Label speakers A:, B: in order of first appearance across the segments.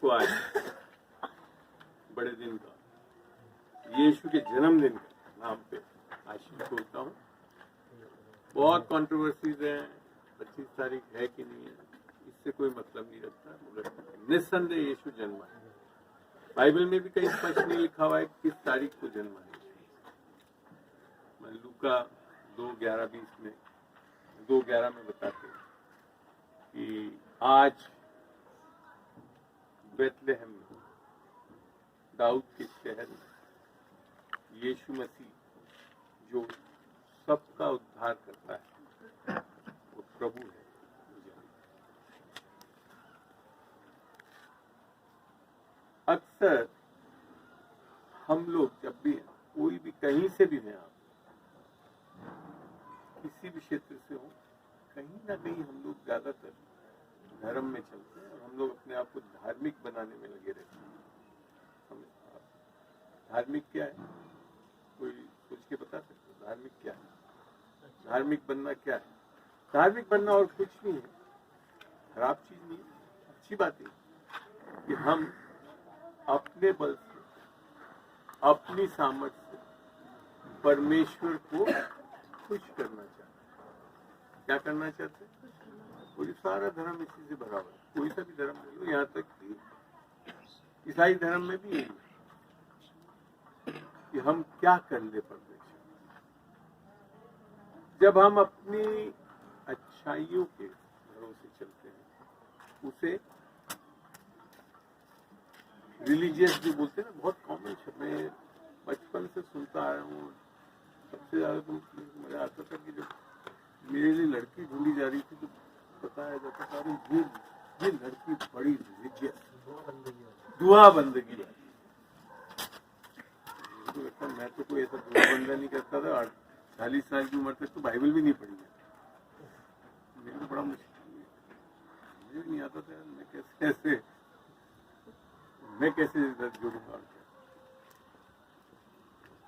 A: को आज बड़े दिन का, यीशु के जन्मदिन के नाम पे आशीष बोलता हूँ। बहुत कंट्रोवर्सीज हैं, 25 तारीख है कि नहीं है, इससे कोई मतलब नहीं रखता, मगर निस्संदेह यीशु जन्मा है। बाइबल में भी कहीं स्पष्ट नहीं लिखा हुआ है किस तारीख को जन्मा है। मैं लूका 2:11-20 में 2:11 में बताते हैं कि आज बेथलेहम में दाऊद के शहर में यीशु मसीह जो सबका उद्धार करता है वो प्रभु है। अक्सर हम लोग जब भी कोई भी कहीं से भी हैं, आप किसी भी क्षेत्र से हो, कहीं ना कहीं हम लोग ज्यादातर धर्म में चलते हैं और हम लोग अपने आप को धार्मिक बनाने में लगे रहते हैं। धार्मिक क्या है? कोई सोच के बता सकते हो धार्मिक क्या है? धार्मिक बनना क्या है? धार्मिक बनना और कुछ नहीं है, खराब चीज नहीं है, अच्छी बात है कि हम अपने बल से, अपनी सामर्थ्य से परमेश्वर को खुश करना चाहते हैं। क्या करना चाहते हैं? कोई सारा धर्म इसी से भरा हुआ है, कोई सा भी धर्म ले लो, यहाँ तक कि ईसाई धर्म में भी यही है कि हम क्या कर ले परमेश्वर। जब हम अपनी अच्छाइयों के भरोसे चलते हैं, उसे रिलीजियस जो बोलते हैं ना, बहुत कॉमन शब्द, मैं बचपन से सुनता आया हूँ। सबसे ज्यादा तो मजा आता था कि जब मेरे लिए लड़की ढूंढी जा रही थी तो बताया जाता था, अरे ये लड़की बड़ी रिलीजियस, दुआ बंदगी है। तो मैं तो कोई ऐसा दुआ बंदा नहीं करता था, 40 साल की उम्र तक तो बाइबल भी नहीं पढ़ी है। मेरे को बड़ा मुश्किल, मुझे नहीं आता था मैं कैसे जुड़ूंगा।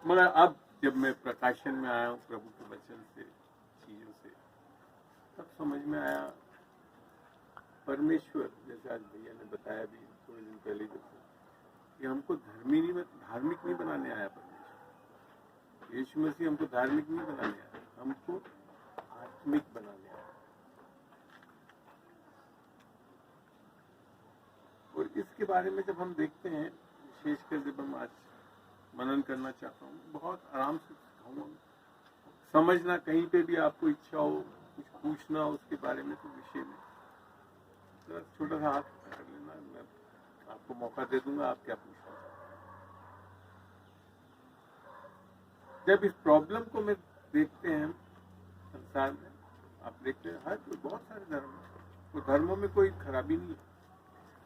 A: मगर अब जब मैं प्रकाशन में आया हूँ प्रभु के वचन से, चीजों से, तब समझ में आया परमेश्वर, जैसे आज भैया ने बताया भी थोड़े दिन पहले कि हमको धार्मिक नहीं बनाने आया परमेश्वर। यीशु मसीह हमको धार्मिक नहीं बनाने आया, हमको आत्मिक बनाने आया। और इसके बारे में जब हम देखते हैं, विशेषकर जब हम आज मनन करना चाहता हूँ, बहुत आराम से सिखाऊंगा। समझना, कहीं पे भी आपको इच्छा हो कुछ पूछना हो उसके बारे में, तो विषय में छोटा सा हाथ कर लेना, मैं आपको मौका दे दूंगा, आप क्या पूछना चाहते। जब इस प्रॉब्लम को मैं देखते हैं संसार में, आप देखते हैं हर बहुत सारे धर्म है, तो धर्मों में कोई खराबी नहीं है।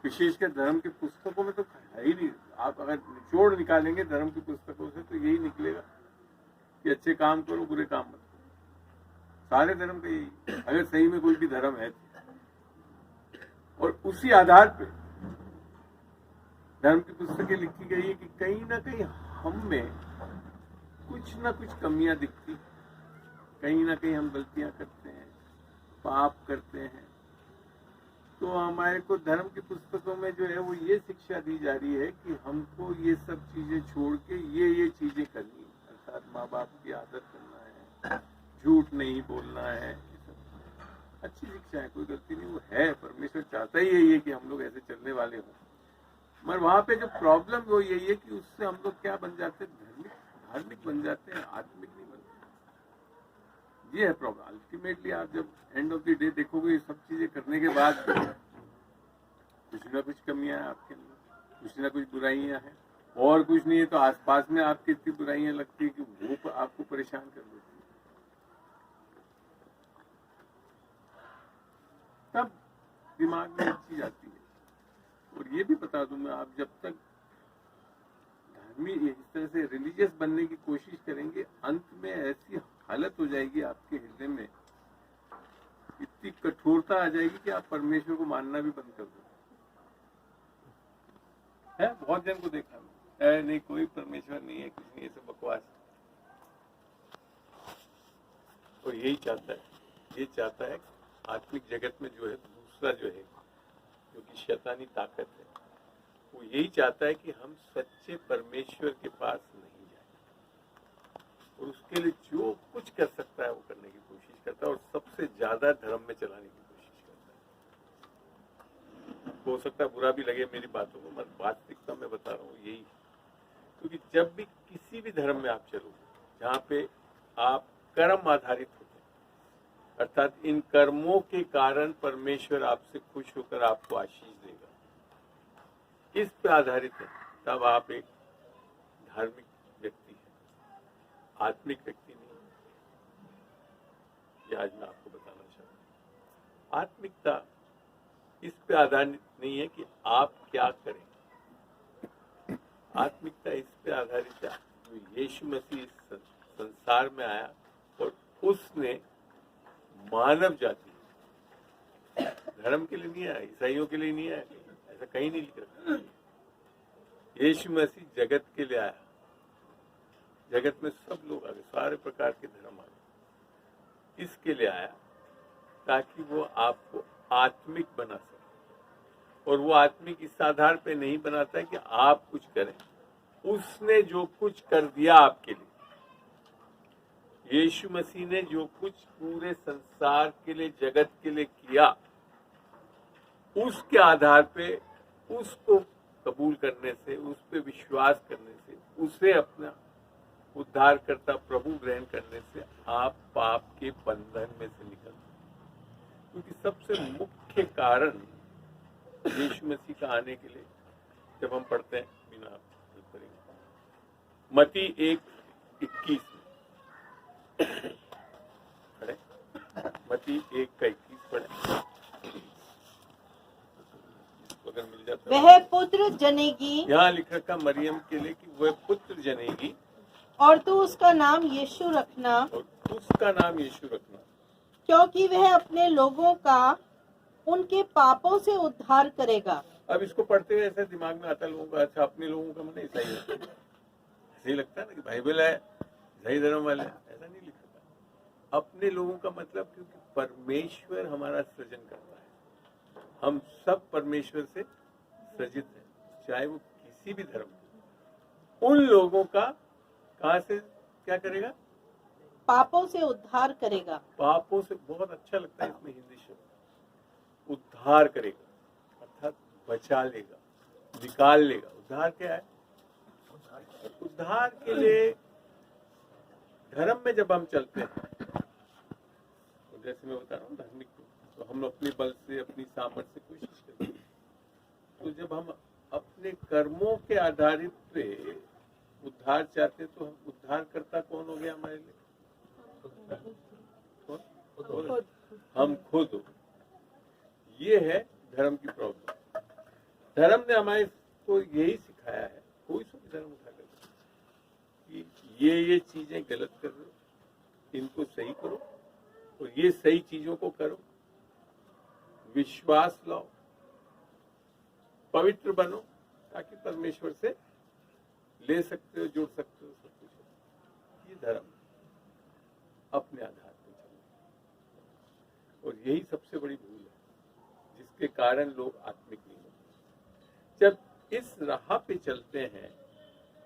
A: विशेषकर धर्म की पुस्तकों में तो है ही नहीं। आप अगर निचोड़ निकालेंगे धर्म की पुस्तकों से तो यही निकलेगा कि अच्छे काम करो, बुरे काम मत करो। सारे धर्म का यही, अगर सही में कोई भी धर्म है तो। और उसी आधार पे धर्म की पुस्तकें लिखी गई है कि कहीं ना कहीं हम में कुछ ना कुछ कमियां दिखती, कहीं ना कहीं हम गलतियां करते हैं, पाप करते हैं। तो हमारे को धर्म की पुस्तकों में जो है वो ये शिक्षा दी जा रही है कि हमको ये सब चीजें छोड़ के ये चीजें करनी है। अर्थात माँ बाप की आदर करना है, झूठ नहीं बोलना है, अच्छी शिक्षा है, कोई गलती नहीं, वो है। परमेश्वर चाहता ही यही है कि हम लोग ऐसे चलने वाले हों। मगर वहां पे जो प्रॉब्लम वो यही है कि उससे हम लोग क्या बन जाते हैं? धार्मिक बन जाते हैं, आत्मिक नहीं बनते। ये है प्रॉब्लम। अल्टीमेटली आप जब एंड ऑफ द डे देखोगे, ये सब चीजें करने के बाद कुछ ना कुछ कमियां हैं आपके अंदर, कुछ ना कुछ बुराइयां हैं, और कुछ नहीं है तो आसपास में आपकी इतनी बुराइयां लगती है कि वो आपको परेशान कर देती है। तब दिमाग में एक चीज आती है। और ये भी बता दूं मैं, आप जब तक धार्मिक इस तरह से रिलीजियस बनने की कोशिश करेंगे, अंत में ऐसी हालत हो जाएगी आपके हृदय में, इतनी कठोरता आ जाएगी कि आप परमेश्वर को मानना भी बंद कर दो। है, बहुत जन को देखा है, नहीं कोई परमेश्वर नहीं है, कुछ नहीं, ये सब बकवास। और यही चाहता है, ये चाहता है आत्मिक जगत में जो है दूसरा जो है, जो कि शैतानी ताकत है, वो यही चाहता है कि हम सच्चे परमेश्वर के पास नहीं जाए, और उसके लिए जो कुछ कर सकता है वो करने की कोशिश करता है, और सबसे ज्यादा धर्म में चलाने की कोशिश करता है। हो सकता है बुरा भी लगे मेरी बातों को, मगर वास्तविकता में बता रहा हूँ यही। क्योंकि जब भी किसी भी धर्म में आप चलोगे जहाँ पे आप कर्म आधारित होते हैं, अर्थात इन कर्मों के कारण परमेश्वर आपसे खुश होकर आपको आशीष देगा, इस पे आधारित है, तब आप एक धार्मिक व्यक्ति हैं, आत्मिक व्यक्ति नहीं है। ये आज मैं आपको बताना चाहता हूँ। आत्मिकता इस पे आधारित नहीं है कि आप क्या करें, आत्मिकता इस पे आधारित है कि यीशु मसीह इस संसार में आया और उसने मानव जाति, धर्म के लिए नहीं आया, ईसाइयों के लिए नहीं आया, ऐसा कहीं नहीं लिखा। यीशु मसीह जगत के लिए आया, जगत में सब लोग आ गए, सारे प्रकार के धर्म आ गए, इसके लिए आया ताकि वो आपको आत्मिक बना सके। और वो आत्मिक इस आधार पे नहीं बनाता है कि आप कुछ करें, उसने जो कुछ कर दिया आपके लिए, यीशु मसीह ने जो कुछ पूरे संसार के लिए, जगत के लिए किया, उसके आधार पे, उसको कबूल करने से, उस पे विश्वास करने से, उसे अपना उद्धारकर्ता प्रभु ग्रहण करने से आप पाप के बंधन में से निकलते हैं। क्योंकि सबसे मुख्य कारण यीशु मसीह का आने के लिए, जब हम पढ़ते हैं बिना मत्ती 1:21 पढ़े, मत्ती 1:21 पढ़े, अगर मिल जाता।
B: वह पुत्र जनेगी,
A: यहाँ लिख रखा मरियम के लिए कि वह पुत्र जनेगी,
B: और तू उसका नाम यीशु रखना,
A: और उसका नाम यीशु रखना,
B: क्योंकि वह अपने लोगों का उनके पापों से उद्धार करेगा।
A: अब इसको पढ़ते हुए ऐसे दिमाग में आता है लोगों का, अच्छा अपने लोगों का मतलब ईसाई है, ऐसे ही लगता है ना कि बाइबल है ईसाई धर्म वाले, ऐसा नहीं लिखा। अपने लोगों का मतलब, क्योंकि परमेश्वर हमारा सृजन करता है, हम सब परमेश्वर से सृजित हैं, चाहे वो किसी भी धर्म के। उन लोगों का कहाँ से क्या करेगा?
B: पापों से उद्धार करेगा।
A: पापों से, बहुत अच्छा लगता है इसमें हिंदी शब्द, उद्धार करेगा, अर्थात बचा लेगा, निकाल लेगा। उद्धार क्या है? उद्धार के लिए धर्म में जब हम चलते हैं, तो जैसे मैं बता रहा हूँ धार्मिक, तो हम अपने बल से, अपनी सामर्थ्य से कोशिश करते हैं। तो जब हम अपने कर्मों के आधारित पे उद्धार चाहते हैं, तो हम उद्धारकर्ता कौन हो गया हमारे लिए? कौन? हम खुद हो। ये है धर्म की प्रॉब्लम। धर्म ने हमारे को यही सिखाया है, कोई सा भी धर्म उठा कर, कि ये चीजें गलत कर रहे हो, इनको सही करो, और ये सही चीजों को करो, विश्वास लाओ, पवित्र बनो, ताकि परमेश्वर से ले सकते हो, जुड़ सकते हो, सब कुछ। ये धर्म अपने आधार पर चलना, और यही सबसे बड़ी भूल है जिसके कारण लोग आत्मिक नहीं होते। जब इस राह पे चलते हैं,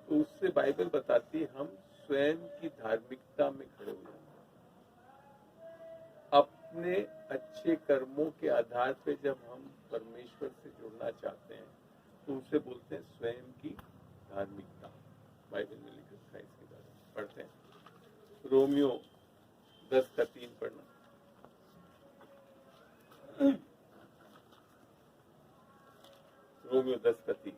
A: तो उससे बाइबल बताती है हम स्वयं की धार्मिकता में खड़े हो जाते हैं। अपने अच्छे कर्मों के आधार पे जब हम परमेश्वर से जुड़ना चाहते हैं, तो उसे बोलते हैं स्वयं की धार्मिकता। बाइबल में लिखा है इसके बारे में, पढ़ते हैं। रोमियो 10:3 पढ़ना। रोमियो 10:3।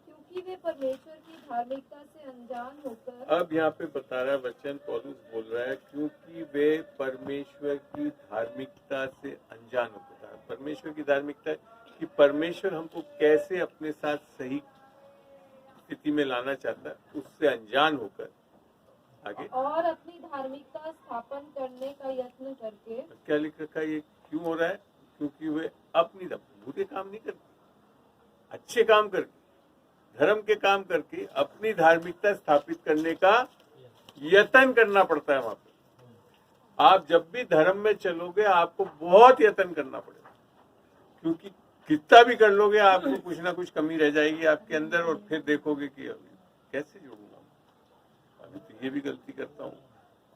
C: क्योंकि वे परमेश्वर की धार्मिकता से अनजान होकर,
A: अब यहाँ पे बता रहा है वचन, पौलुस बोल रहा है, क्योंकि वे परमेश्वर की धार्मिकता से अनजान होता है। परमेश्वर की धार्मिकता कि परमेश्वर हमको कैसे अपने साथ सही स्थिति में लाना चाहता है, उससे अनजान होकर आगे,
C: और अपनी धार्मिकता स्थापन करने का यत्न करके।
A: क्या लिख रखा है? ये क्यों हो रहा है? क्योंकि वे अपनी बुरे काम नहीं करते, अच्छे काम करके, धर्म के काम करके अपनी धार्मिकता स्थापित करने का यत्न करना पड़ता है। वहां पे आप जब भी धर्म में चलोगे, आपको बहुत यत्न करना पड़ेगा, क्योंकि कितना भी कर लोगे आपको कुछ ना कुछ कमी रह जाएगी आपके अंदर, और फिर देखोगे कि अभी कैसे जोड़ूंगा, अभी तो ये भी गलती करता हूँ।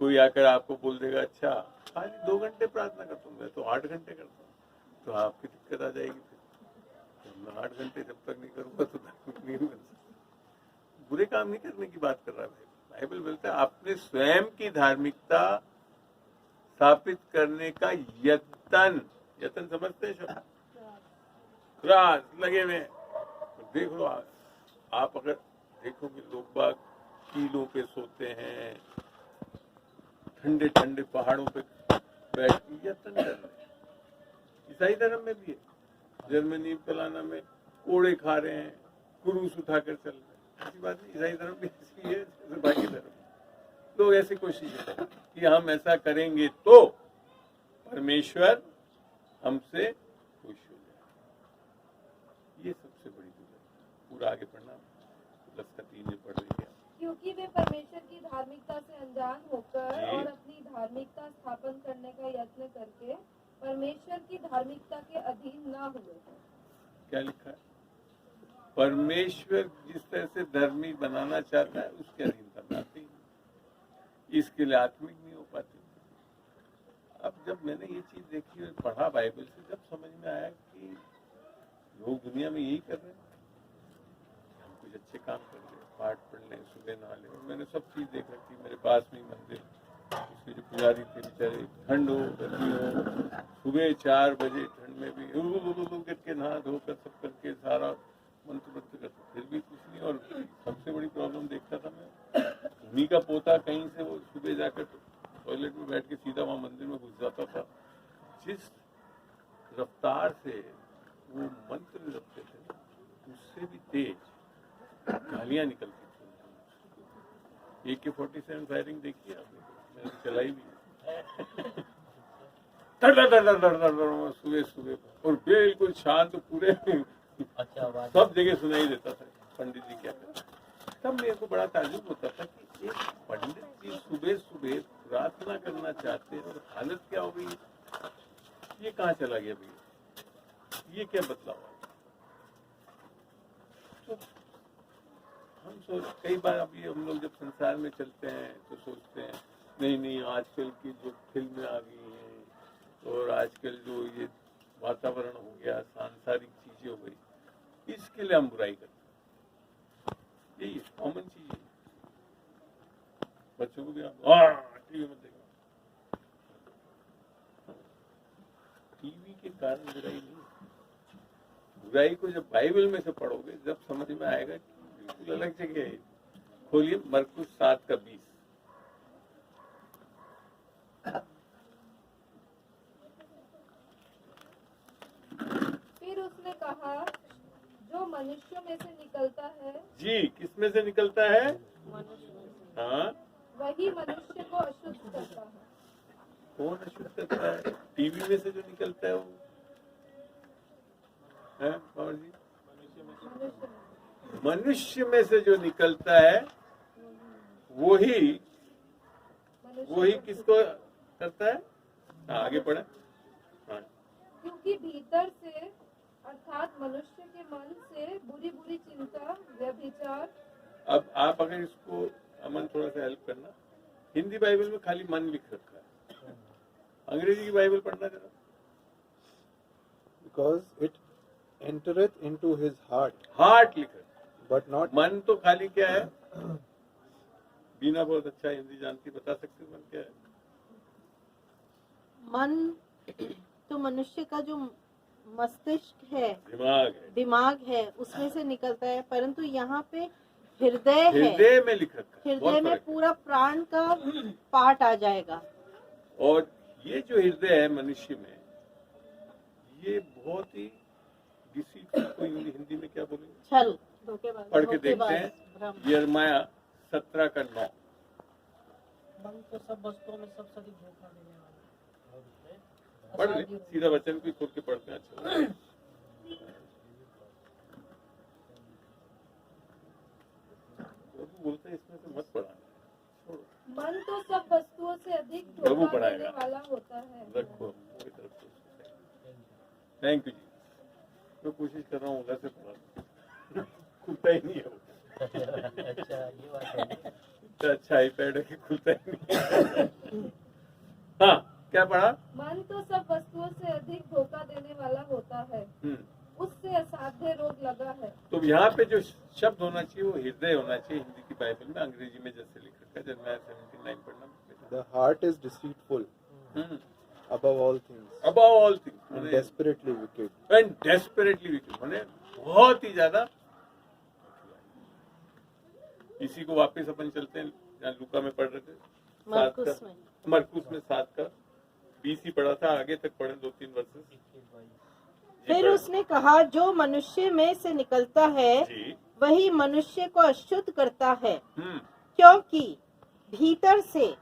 A: कोई आकर आपको बोल देगा अच्छा खाली 2 घंटे प्रार्थना करता हूँ, मैं तो 8 घंटे करता हूँ, तो आपकी दिक्कत आ जाएगी। फिर तो मैं 8 घंटे जब तक नहीं करूंगा तो धार्मिक नहीं बन सकता। बुरे काम नहीं करने की बात कर रहा है बाइबल बोलता है अपने स्वयं की धार्मिकता स्थापित करने का यत्न समझते हैं शब्द, प्रयास लगे हुए। तो देख लो आप अगर देखोगे लोग बाग कीलों पे सोते हैं, ठंडे ठंडे पहाड़ों पे बैठ के यत्न कर रहे हैं। ईसाई धर्म में भी है, जर्मनी फलाना में कोड़े खा रहे हैं, क्रूस उठाकर चल रहे हैं। ऐसी बात नहीं, ईसाई धर्म भी ऐसी है जैसे बाकी धर्म। लोग ऐसी कोशिश करते हैं कि हम ऐसा करेंगे तो परमेश्वर हमसे खुश हो जाए। ये सबसे बड़ी दुविधा। पूरा आगे पढ़ना, प्लस का 3 में पढ़ रही है।
C: क्योंकि वे परमेश्वर की धार्मिकता से अनजान होकर
A: जी।
C: और अपनी धार्मिकता स्थापन करने का यत्न करके परमेश्वर की धार्मिकता के अधीन न हुए।
A: क्या लिखा है? परमेश्वर जिस तरह से धर्मी बनाना चाहता है उसके अधीन बनाते ही, इसके लिए आत्मिक नहीं हो पाते। अब जब मैंने ये चीज देखी और पढ़ा बाइबल से, जब समझ में आया कि लोग दुनिया में यही कर रहे हैं, हम कुछ अच्छे काम कर रहे हैं, पाठ पढ़ लें, सुबह नहा लें, और मैंने सब चीज देख रखी। मेरे पास में मंदिर, उसके जो पुजारी थे बेचारे, ठंड हो गर्मी हो, सुबह 4 बजे ठंड में भी करके नहा धोकर सब करके सारा मंत्र करते, फिर भी कुछ नहीं। और सबसे बड़ी प्रॉब्लम देखता था मैं, उन्हीं का पोता कहीं से वो सुबह जाकर टॉयलेट में बैठ के सीधा वहां मंदिर में घुस जाता था। जिस रफ्तार से वो मंत्र जपते थे उससे भी तेज गालियां निकलती थी। AK-47 फायरिंग देखी आपने? मैंने चलाई भी सुबह सुबह, और बिल्कुल शांत, पूरे सब जगह सुनाई देता था पंडित जी क्या करते। तब मेरे को बड़ा ताज्जुब होता था कि एक पंडित जी सुबह सुबह प्रार्थना करना चाहते हैं और हालत क्या हो गई, ये कहाँ चला गया भैया, ये क्या बदलाव है? तो हम सोच, कई बार अभी हम लोग जब संसार में चलते हैं तो सोचते हैं नहीं आजकल की जो फिल्में आ गई हैं और आजकल जो ये वातावरण हो गया, सांसारिक चीजें हो गई, इसके लिए हम बुराई करते हैं। यही कॉमन चीज है। बच्चों को भी टीवी मत देखो, टीवी के कारण बुराई नहीं। बुराई को जब बाइबल में से पढ़ोगे, जब समझ में आएगा कि बिल्कुल अलग जगह है। खोलिए मरकुस 7:20।
C: फिर उसने कहा, जो मनुष्यों में से निकलता है,
A: जी, किस में से निकलता है? हाँ,
C: वही मनुष्य को अशुद्ध करता है।
A: कौन अशुद्ध करता है? टीवी में से जो निकलता है वो है बाबा जी? मनुष्य में से जो निकलता है वही किसको करता है? हाँ, आगे पढ़े। हाँ,
C: क्योंकि भीतर से अर्थात मनुष्य के मन से बुरी बुरी चिंता, व्यभिचार।
A: अब आप अगर इसको अमन थोड़ा सा हेल्प करना, हिंदी बाइबल में खाली मन लिख रखा है, अंग्रेजी की बाइबल पढ़ना जरा।
D: Because it entereth into his heart,
A: heart लिखा है,
D: but not
A: मन तो खाली क्या है? बीना बहुत अच्छा हिंदी जानती, बता सकते हो मन क्या है?
B: मन तो मनुष्य का जो मस्तिष्क है,
A: दिमाग
B: है उसमें से निकलता है, परंतु यहाँ पे हृदय है।
A: हृदय में लिख रखा है,
B: हृदय में पूरा प्राण का पार्ट आ जाएगा।
A: और ये जो हृदय है मनुष्य में, ये बहुत ही डिसीटफुल, को हिंदी में क्या बोलेंगे?
B: छल,
A: पढ़ के देखते हैं यिर्मयाह 17:9।
E: मन तो सब वस्तुओं में सब सदी धोखा देने वाला।
A: पढ़ ले, सीधा वचन भी खोल के पढ़ते हैं, अच्छा लगता है। प्रभु बोलते हैं इसमें से मत पढ़ाना, छोड़ो।
C: मन तो सब वस्तुओं से अधिक
A: प्रभु
C: धोखा देने
A: पढ़ाएगा।
C: वाला होता है।
A: रखो पूरी तरफ से। थैंक यू जी। मैं कोशिश कर रहा हूँ उधर से पढ़ा, खुलता ही नहीं है वो।
E: अच्छा ये बात है।
A: इतना अच्छा आईपैड है कि खुलता ही नहीं है। हाँ, क्या पढ़ा?
C: मन तो सब वस्तुओं से अधिक धोखा देने वाला होता है, उससे असाध्य रोग लगा है।
A: तो यहाँ पे जो शब्द होना चाहिए वो हृदय होना चाहिए। हिंदी की बाइबल में, अंग्रेजी में जैसे लिख रखा है, जर्मैया 17:9 पढ़ना।
D: The heart is deceitful above all things
A: Above all things,
D: and desperately wicked.
A: and desperately wicked, माने बहुत ही ज्यादा। इसी को वापस अपन चलते हैं, जहाँ लूका में पढ़ रहे थे,
B: मरकुस में।
A: मरकुस में 7 का 20 ही पढ़ा था, आगे तक पढ़े 2-3 वर्सेस।
B: फिर उसने कहा, जो मनुष्य में से निकलता है
A: जी।
B: वही मनुष्य को अशुद्ध करता है,
A: हम्म,
B: क्योंकि भीतर से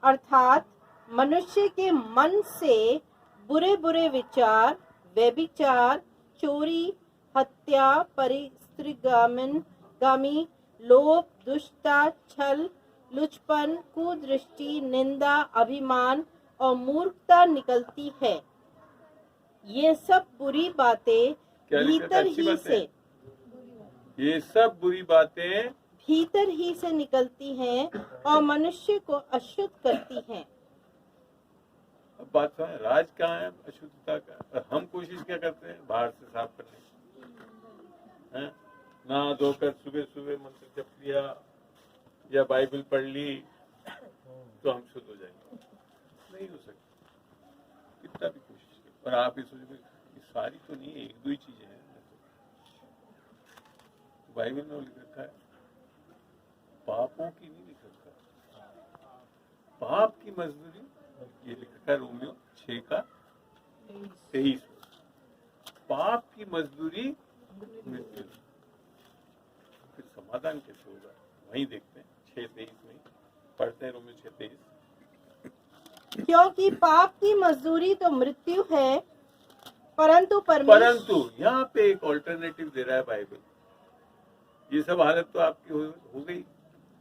B: अर्थात मनुष्य के मन से बुरे बुरे विचार, व्यभिचार, चोरी, हत्या, परिस्त्रीगामी, लोभ, दुष्टता, छल, लुचपन, कुदृष्टि, निंदा, अभिमान और मूर्खता निकलती है। ये सब बुरी बातें
A: क्या लिखा था?
B: भीतर
A: अच्छी
B: ही
A: बातें।
B: से
A: ये सब बुरी बातें
B: भीतर ही से निकलती हैं और मनुष्य को अशुद्ध करती हैं।
A: अब बात सुन, राज कहाँ है अशुद्धता का? और हम कोशिश क्या करते हैं? बाहर से साफ करने की, हैं? नहा धोकर सुबह सुबह मंत्र जप लिया या बाइबल पढ़ ली तो हम शुद्ध हो जाएंगे। नहीं हो सकता, कितना भी कोशिश करें। और आप ये सोचो ये सारी तो नहीं है, 1-2 ही चीजें हैं। बाइबल में लिख रखा है, पापों की नहीं लिख रखा, पाप की मजदूरी। ये लिख रखा है रोमियो 6:23। पाप की मजदूरी मृत्यु। फिर समाधान कैसे होगा? वहीं देखते हैं 6:23 में पढ़ते हैं, रोमियो 6:23।
B: क्योंकि पाप की मजदूरी तो मृत्यु है, परंतु
A: यहाँ पे एक ऑल्टरनेटिव दे रहा है बाइबल। ये सब हालत तो आपकी हो गई,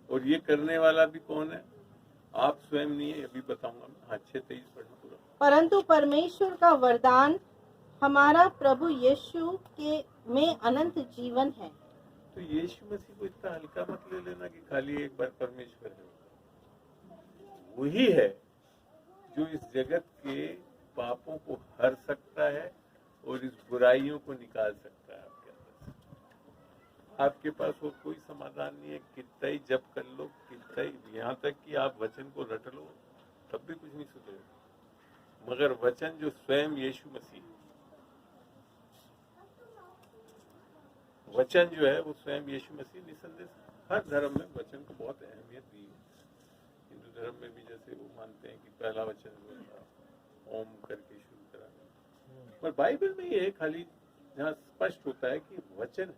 A: और ये करने वाला भी कौन है? आप स्वयं नहीं है, अभी बताऊंगा मैं। हाँ, 6:23 पढ़ना पूरा।
B: परंतु परमेश्वर का वरदान हमारा प्रभु यीशु के में अनंत जीवन है।
A: तो यीशु मसीह को इतना हल्का मत ले लेना कि खाली एक बार परमेश्वर है। वही है जो इस जगत के पापों को हर सकता है और इस बुराइयों को निकाल सकता है आपके अंदर से। आपके पास और कोई समाधान नहीं है, कितना ही जप कर लो, कितना ही, यहाँ तक कि आप वचन को रट लो, तब भी कुछ नहीं सुधरेगा। मगर वचन जो स्वयं यीशु मसीह, वचन जो है वो स्वयं यीशु मसीह, निसंदेह हर धर्म में वचन को बहुत अहमियत दी है। हिंदू धर्म में भी जैसे वो मानते हैं कि पहला वचन जो था ओम करके शुरू करा, पर बाइबल में ये खाली जहाँ स्पष्ट होता है कि वचन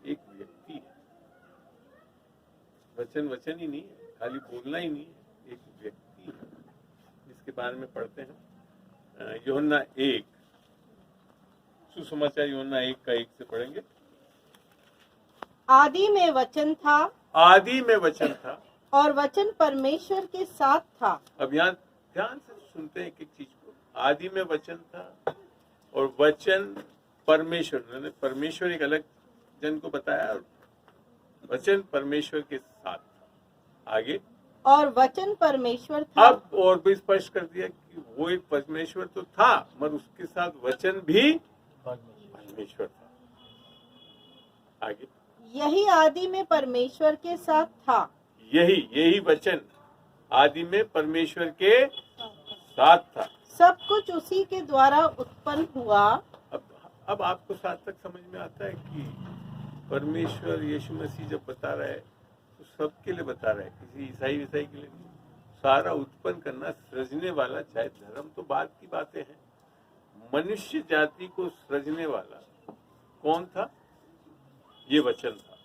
A: एक व्यक्ति है। वचन वचन ही नहीं है, खाली बोलना ही नहीं है, एक व्यक्ति है, जिसके बारे में पढ़ते हैं यूहन्ना 1, सुसमाचार यूहन्ना 1:1 से पढ़ेंगे।
B: आदि में वचन था,
A: आदि में वचन था,
B: और वचन परमेश्वर के साथ था।
A: अब यहाँ ध्यान से सुनते हैं एक चीज को। आदि में वचन था और वचन परमेश्वर, ने परमेश्वर एक अलग जन को बताया, और वचन परमेश्वर के साथ था। आगे, और
B: वचन परमेश्वर था।
A: अब और भी स्पष्ट कर दिया कि वो एक परमेश्वर तो था, मगर उसके साथ वचन भी परमेश्वर था। आगे,
B: यही आदि में परमेश्वर के साथ था।
A: यही वचन आदि में परमेश्वर के साथ था।
B: सब कुछ उसी के द्वारा उत्पन्न हुआ।
A: अब आपको साथ तक समझ में आता है कि परमेश्वर यीशु मसीह जब बता रहा है तो सबके लिए बता रहा है, किसी ईसाई विसाई के लिए नहीं। सारा उत्पन्न करना, सृजने वाला, चाहे धर्म तो बाद की बातें हैं, मनुष्य जाति को सृजने वाला कौन था? ये वचन था।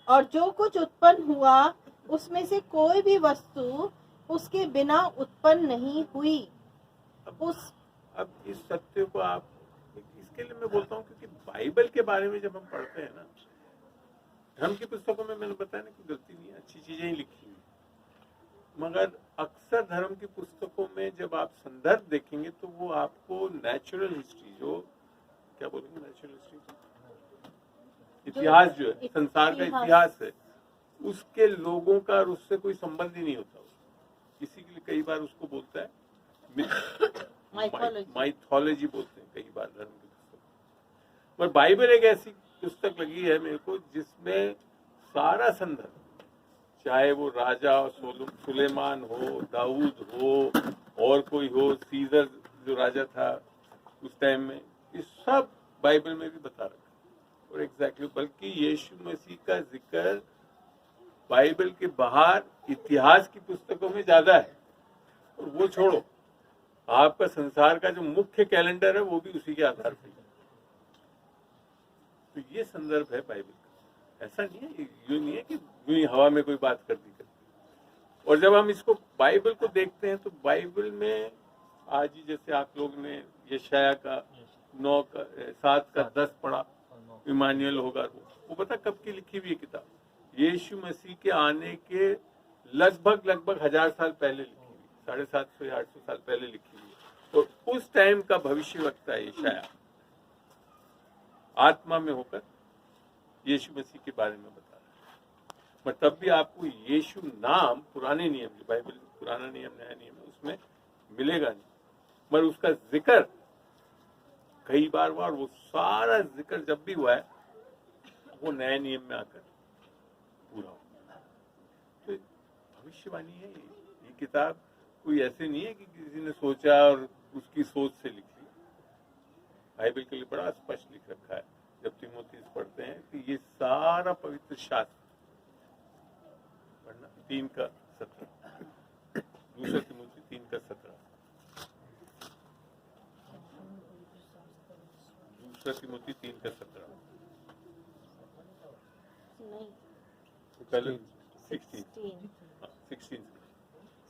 B: और जो कुछ उत्पन्न हुआ उसमें से कोई भी वस्तु उसके बिना उत्पन्न नहीं हुई।
A: अब इस सत्य को आप, इसके लिए मैं बोलता हूँ क्योंकि बाइबल के बारे में जब हम पढ़ते हैं ना, धर्म की पुस्तकों में मैंने बताया ना कि गलती नहीं है, अच्छी चीजें ही लिखी हुई, मगर अक्सर धर्म की पुस्तकों में जब आप संदर्भ देखेंगे तो वो आपको नेचुरल हिस्ट्री, जो क्या बोलेंगे नेचुरल हिस्ट्री, इतिहास जो है, संसार का इतिहास है, उसके लोगों का और उससे कोई संबंध ही नहीं होता। किसी के लिए कई बार उसको बोलता है माइथोलॉजी बोलते हैं कई बार धर्म की पुस्तक। पर बाइबल एक ऐसी पुस्तक लगी है मेरे को जिसमें सारा संदर्भ, चाहे वो राजा सुलेमान हो, दाऊद हो, और कोई हो, सीजर जो राजा था उस टाइम में, ये सब बाइबल में भी बता रखा है। और एग्जैक्टली बल्कि यीशु मसीह का जिक्र बाइबल के बाहर इतिहास की पुस्तकों में ज्यादा है। और वो छोड़ो, आपका संसार का जो मुख्य कैलेंडर है वो भी उसी के आधार पर है। तो ये संदर्भ है बाइबल का। ऐसा नहीं है, यूं नहीं है कि यूं ही हवा में कोई बात कर दी। और जब हम इसको बाइबल को देखते हैं तो बाइबल में आज ही जैसे आप लोग ने यशाया का 9 का 7 का 10 पढ़ा, इमानुएल होगा, वो पता कब की लिखी हुई है किताब? यीशु मसीह के आने के लगभग 1000 साल पहले लिखी हुई, 750 या 800 साल पहले लिखी हुई है। और उस टाइम का भविष्यवक्ता है यशाया, आत्मा में होकर यीशु मसीह के बारे में बता रहा है। पर तब भी आपको यीशु नाम पुराने नियम, बाइबल पुराना नियम नया नियम उसमें मिलेगा नहीं, मगर उसका जिक्र कई बार हुआ। और वो सारा जिक्र जब भी हुआ है वो नए नियम में आकर पूरा हो। तो भविष्यवाणी है ये किताब कोई ऐसे नहीं है कि किसी ने सोचा और उसकी सोच से लिखी। बाइबल के लिए बड़ा स्पष्ट लिख रखा है। जब तीमुथियुस पढ़ते हैं कि ये सारा पवित्र शास्त्र पढ़ना 3:17, दूसरा तीमुथियुस 3:17, दूसरा तीमुथियुस 3:17, पहले 16।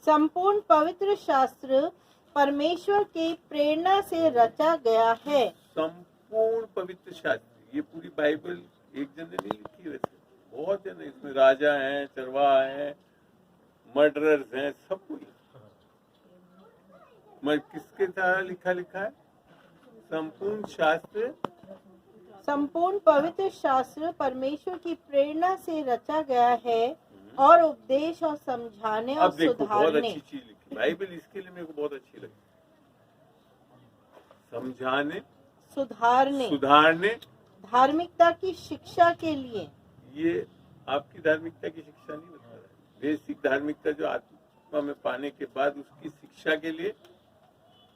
B: संपूर्ण पवित्र शास्त्र परमेश्वर की प्रेरणा से रचा गया है।
A: संपूर्ण पवित्र शास्त्र, ये पूरी बाइबल एक जन ने नहीं लिखी, वैसे बहुत जन है इसमें, राजा हैं, चरवाहा हैं, मर्डरर्स हैं, सब कोई। मगर किसके द्वारा लिखा है? संपूर्ण शास्त्र,
B: संपूर्ण पवित्र शास्त्र परमेश्वर की प्रेरणा से रचा गया है और उपदेश और समझाने और
A: अब देखो बहुत
B: सुधारने।
A: अच्छी चीज लिखी बाइबल, इसके लिए मेरे को बहुत अच्छी लगी। समझाने, सुधारने,
B: धार्मिकता की शिक्षा के लिए।
A: ये आपकी धार्मिकता की शिक्षा नहीं बता रहा है, बेसिक धार्मिकता जो आत्मा में पाने के बाद उसकी शिक्षा के लिए,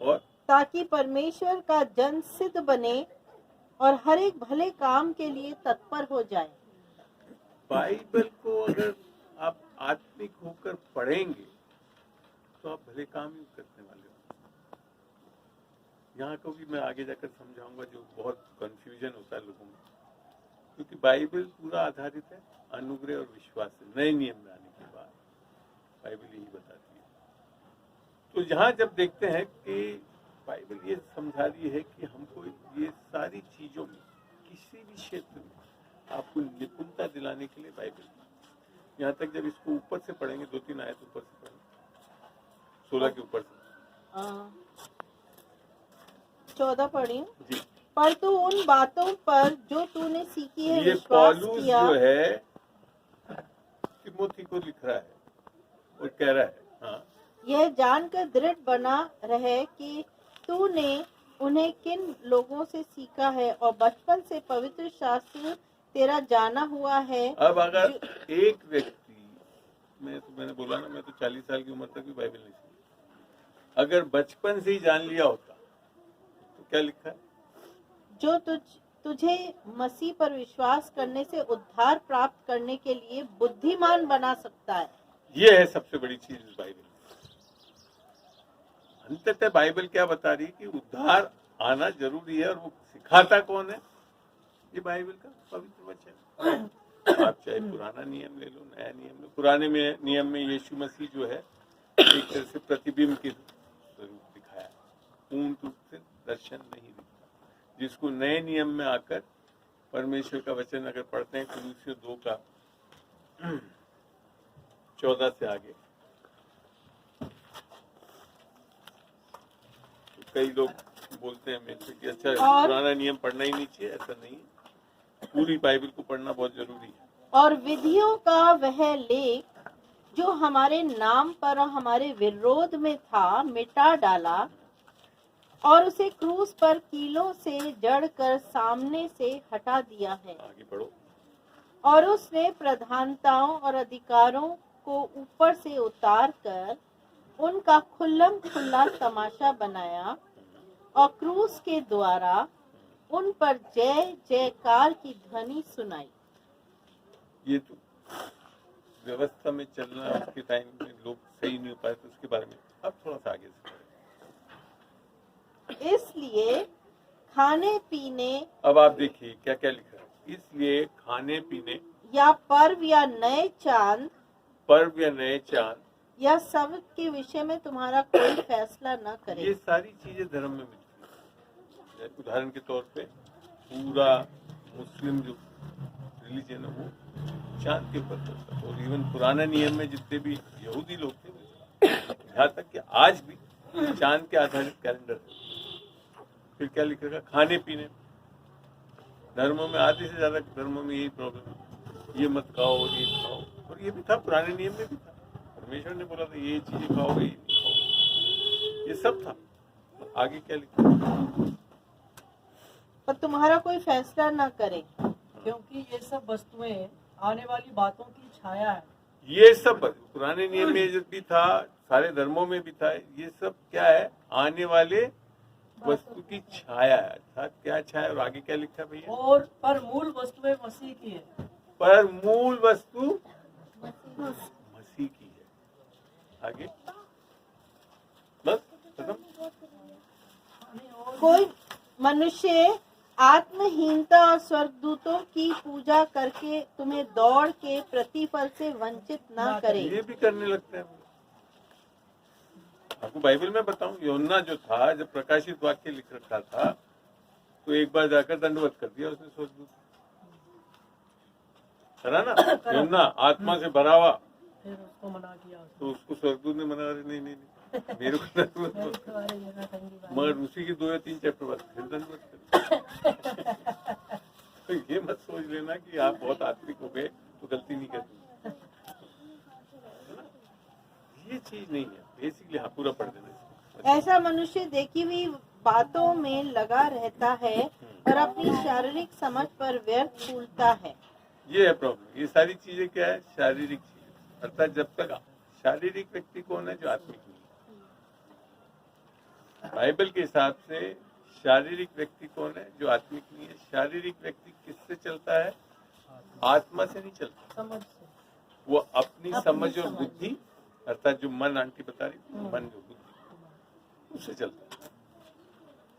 A: और
B: ताकि परमेश्वर का जन सिद्ध बने और हर एक भले काम के लिए तत्पर हो जाए।
A: बाइबल को अगर आप आत्मिक होकर पढ़ेंगे तो आप भले काम ही करने वाले हो। यहाँ को भी मैं आगे जाकर समझाऊंगा, जो बहुत कंफ्यूजन होता है लोगों में, क्योंकि बाइबल पूरा आधारित है अनुग्रह और विश्वास से। नए नियम में आने के बाद बाइबल यही बताती है। तो यहाँ जब देखते हैं कि बाइबल ये समझा रही है कि हमको ये सारी चीजों में किसी भी क्षेत्र में आपको निपुणता दिलाने के लिए बाइबल, यहाँ तक जब इसको ऊपर से पढ़ेंगे, 2-3 आयत ऊपर से पढ़ेंगे, 16 के ऊपर से
B: 14 पढ़ी।
A: जी।
B: पर तू उन बातों पर जो तूने सीखी है
A: ये
B: विश्वास
A: पौलुस
B: किया।
A: जो है तिमोथी को लिख रहा है और कह रहा है, हाँ,
B: यह जानकर दृढ़ बना रहे कि तूने उन्हें किन लोगों से सीखा है और बचपन से पवित्र शास्त्र तेरा जाना हुआ है।
A: अब अगर एक व्यक्ति, मैंने बोला ना, मैं तो 40 साल की उम्र तक भी बाइबल नहीं सीखी, अगर बचपन से ही जान लिया होता तो क्या लिखा है? जो
B: तुझे मसीह पर विश्वास करने से उद्धार प्राप्त करने के लिए बुद्धिमान बना सकता है।
A: ये है सबसे बड़ी चीज इस बाइबल। अंततः बाइबल क्या बता रही है कि उद्धार आना जरूरी है, और वो सिखाता कौन है? ये बाइबल का पवित्र वचन। आप चाहे पुराना नियम ले लो, नया नियम लो। पुराने में नियम में यीशु मसीह जो है एक तरह से प्रतिबिंब के स्वरूप दिखाया, पूर्ण रूप से दर्शन नहीं दिखता। जिसको नए नियम में आकर परमेश्वर का वचन अगर पढ़ते हैं, कुलुस्सी 2:14 से आगे, तो कई लोग बोलते हैं मेरे से कि अच्छा
B: और-
A: पुराना नियम पढ़ना ही नहीं चाहिए, ऐसा नहीं है, पूरी बाइबल को पढ़ना बहुत जरूरी है।
B: और विधियों का वह लेख जो हमारे नाम पर और हमारे विरोध में था मिटा डाला और उसे क्रूस पर कीलों से जड़कर सामने से हटा दिया है।
A: आगे बढ़ो।
B: और उसने प्रधानताओं और अधिकारों को ऊपर से उतार कर उनका खुल्लम खुल्ला तमाशा बनाया और क्रूस के द्वारा उन पर जय जयकार की ध्वनि सुनाई।
A: ये तो व्यवस्था में चलना, उसके टाइम में लोग सही नहीं हो पाए, तो उसके बारे में अब थोड़ा सा आगे से करें।
B: इसलिए खाने पीने
A: अब आप देखिए क्या क्या लिखा है। इसलिए खाने पीने
B: या पर्व या नए चांद
A: पर्व या नए चांद
B: या सब के विषय में तुम्हारा कोई फैसला न
A: ये
B: करे।
A: सारी चीजें धर्म में मिलती है। उदाहरण के तौर पे पूरा मुस्लिम जो रिलीजन है वो चांद के ऊपर चलता है, और इवन पुराने नियम में जितने भी यहूदी लोग थे, यहाँ तक कि आज भी चांद के आधारित कैलेंडर है। फिर क्या लिखेगा, खाने पीने, धर्मों में आधे से ज्यादा धर्मों में यही प्रॉब्लम है, ये मत खाओ और ये खाओ, और ये भी था पुराने नियम में भी था। परमेश्वर ने बोला था ये चीजें खाओ, ये नहीं खाओ, ये सब था। तो आगे क्या लिखा,
B: पर तुम्हारा कोई फैसला न करे,
E: क्योंकि ये सब वस्तुएं आने वाली बातों की छाया है।
A: ये सब पुराने नियम में जो भी था, सारे धर्मों में भी था, ये सब क्या है, आने वाले वस्तु की छाया है। अर्थात क्या छाया, और आगे क्या लिखा भैया,
E: और पर मूल वस्तुएं मसीह की है।
A: पर मूल वस्तु मसीह की है। आगे बस खत्म।
B: कोई मनुष्य आत्महीनता और स्वर्गदूतों की पूजा करके तुम्हें दौड़ के प्रतिफल से वंचित न करे।
A: ये भी करने लगते हैं। आपको बाइबल में बताऊं, योना जो था, जब प्रकाशित वाक्य लिख रखा था, तो एक बार जाकर दंडवत कर दिया उसने स्वर्गदूत, करा ना, योना आत्मा से भरा हुआ,
E: फिर उसको मना किया।
A: तो उसको स्वर्गदूत ने मना, नहीं नहीं नहीं मेरे को दंडवत, मगर उसी की 2 या 3 चैप्टर बाद फिर दंडवत कर। तो ये मत सोच लेना कि आप बहुत आत्मिक हो गए तो गलती नहीं करनी, ये चीज नहीं है। बेसिकली हाँ, पूरा पढ़ देना।
B: ऐसा मनुष्य देखी हुई बातों में लगा रहता है और अपनी शारीरिक समझ पर व्यर्थ फूलता है।
A: ये है प्रॉब्लम। ये सारी चीजें क्या है, शारीरिक चीज। अर्थात जब तक शारीरिक व्यक्ति कौन है, जो आत्मिक नहीं है। बाइबल के हिसाब से शारीरिक व्यक्ति कौन है, जो आत्मिक नहीं है। शारीरिक व्यक्ति किससे चलता है, आत्मा से नहीं चलता,
E: समझ से।
A: वो अपनी समझ और
E: समझ।
A: बुद्धि, अर्थात जो मन, आंटी बता रही थी, मन जो बुद्धि, उससे चलता है।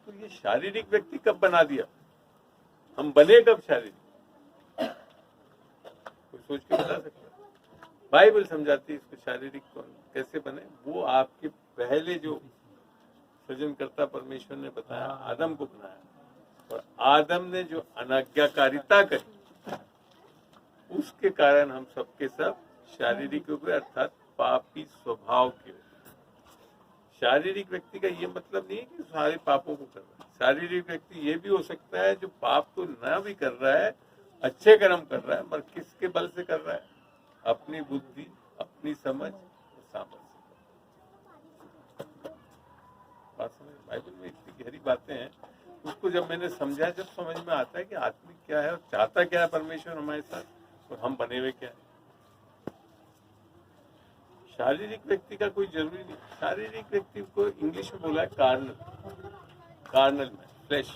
A: तो ये शारीरिक व्यक्ति कब बना दिया, हम बने कब शारीरिक, कोई सोच के बता सकता है? बाइबल समझाती है इसको, शारीरिक कौन कैसे बने। वो आपके पहले जो सृजनकर्ता परमेश्वर ने बताया, आदम को बनाया, और आदम ने जो अनाज्ञाकारिता करी, उसके कारण हम सबके सब शारीरिक हो गए, अर्थात पापी स्वभाव के हो गए। शारीरिक व्यक्ति का ये मतलब नहीं है कि सारे पापों को कर रहा है। शारीरिक व्यक्ति ये भी हो सकता है जो पाप तो न भी कर रहा है, अच्छे कर्म कर रहा है, मगर किसके बल से कर रहा है, अपनी बुद्धि, अपनी समझ और सामर्थ्य। बात समझ, बाइबल में इतनी गहरी बातें हैं, उसको जब मैंने समझा, जब समझ में आता है कि आत्मिक क्या है और चाहता क्या है परमेश्वर हमारे साथ, और हम बने हुए क्या है। शारीरिक व्यक्ति का कोई जरूरी नहीं। शारीरिक व्यक्ति को इंग्लिश में बोला है कार्नल, कार्नल मैन, फ्लैश।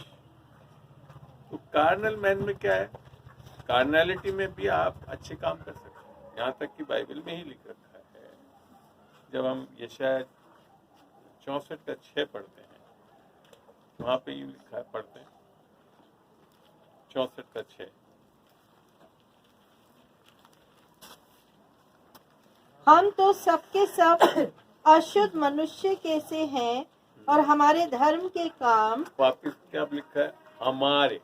A: तो कार्नल मैन में क्या है, कार्नैलिटी में भी आप अच्छे काम कर सकते हैं। यहाँ तक कि बाइबल में ही लिख रखा है, जब हम यशाया 64:6 पढ़ते हैं, वहां पे यूं लिखा है, पढ़ते हैं 64:6।
B: हम तो सबके सब अशुद्ध मनुष्य के से हैं और हमारे धर्म के काम,
A: वापिस क्या लिखा है, हमारे,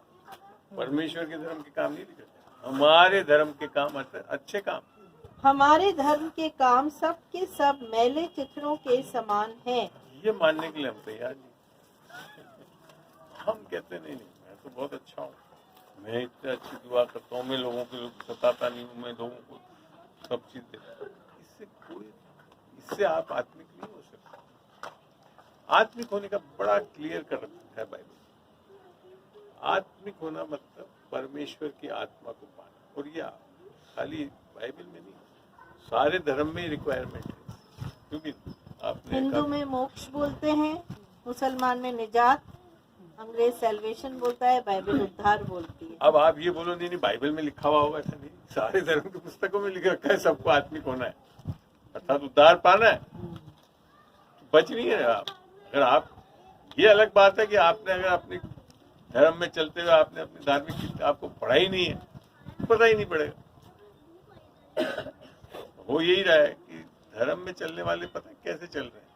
A: परमेश्वर के धर्म के काम नहीं लिखा है, हमारे धर्म के काम, अर्थात अच्छे काम।
B: हमारे धर्म के काम सब के सब मैले चित्रों के समान हैं।
A: ये मानने के लिए हम तैयार नहीं। हम कहते नहीं मैं तो बहुत अच्छा हूँ, मैं इतनी अच्छी दुआ करता हूँ, मैं लोगों के सताता नहीं हूँ, मैं लोगों को सब चीज देता हूँ। इससे आप आत्मिक नहीं हो सकते। आत्मिक होने का बड़ा क्लियर कर रखा है बाइबल। आत्मिक होना मतलब परमेश्वर की आत्मा को पाना, और यह खाली बाइबल में नहीं, सारे धर्म में रिक्वायरमेंट है। क्योंकि आपने
B: हिंदू में मोक्ष बोलते हैं, मुसलमान में निजात, अंग्रेज सैल्वेशन बोलता है, बाइबल उद्धार बोलती है।
A: अब आप ये बोलो नहीं बाइबल में लिखा हुआ होगा, ऐसा नहीं, सारे धर्म की पुस्तकों में लिख रखा है सबको आत्मिक होना है, अर्थात उद्धार पाना है, बच नहीं है आप। अगर आप, ये अलग बात है कि आपने अगर अपने धर्म में चलते हुए आपने अपनी धार्मिक किताब को पढ़ा ही नहीं है, पता ही नहीं पड़ेगा। हो यही रहा है कि धर्म में चलने वाले पता कैसे चल रहे हैं,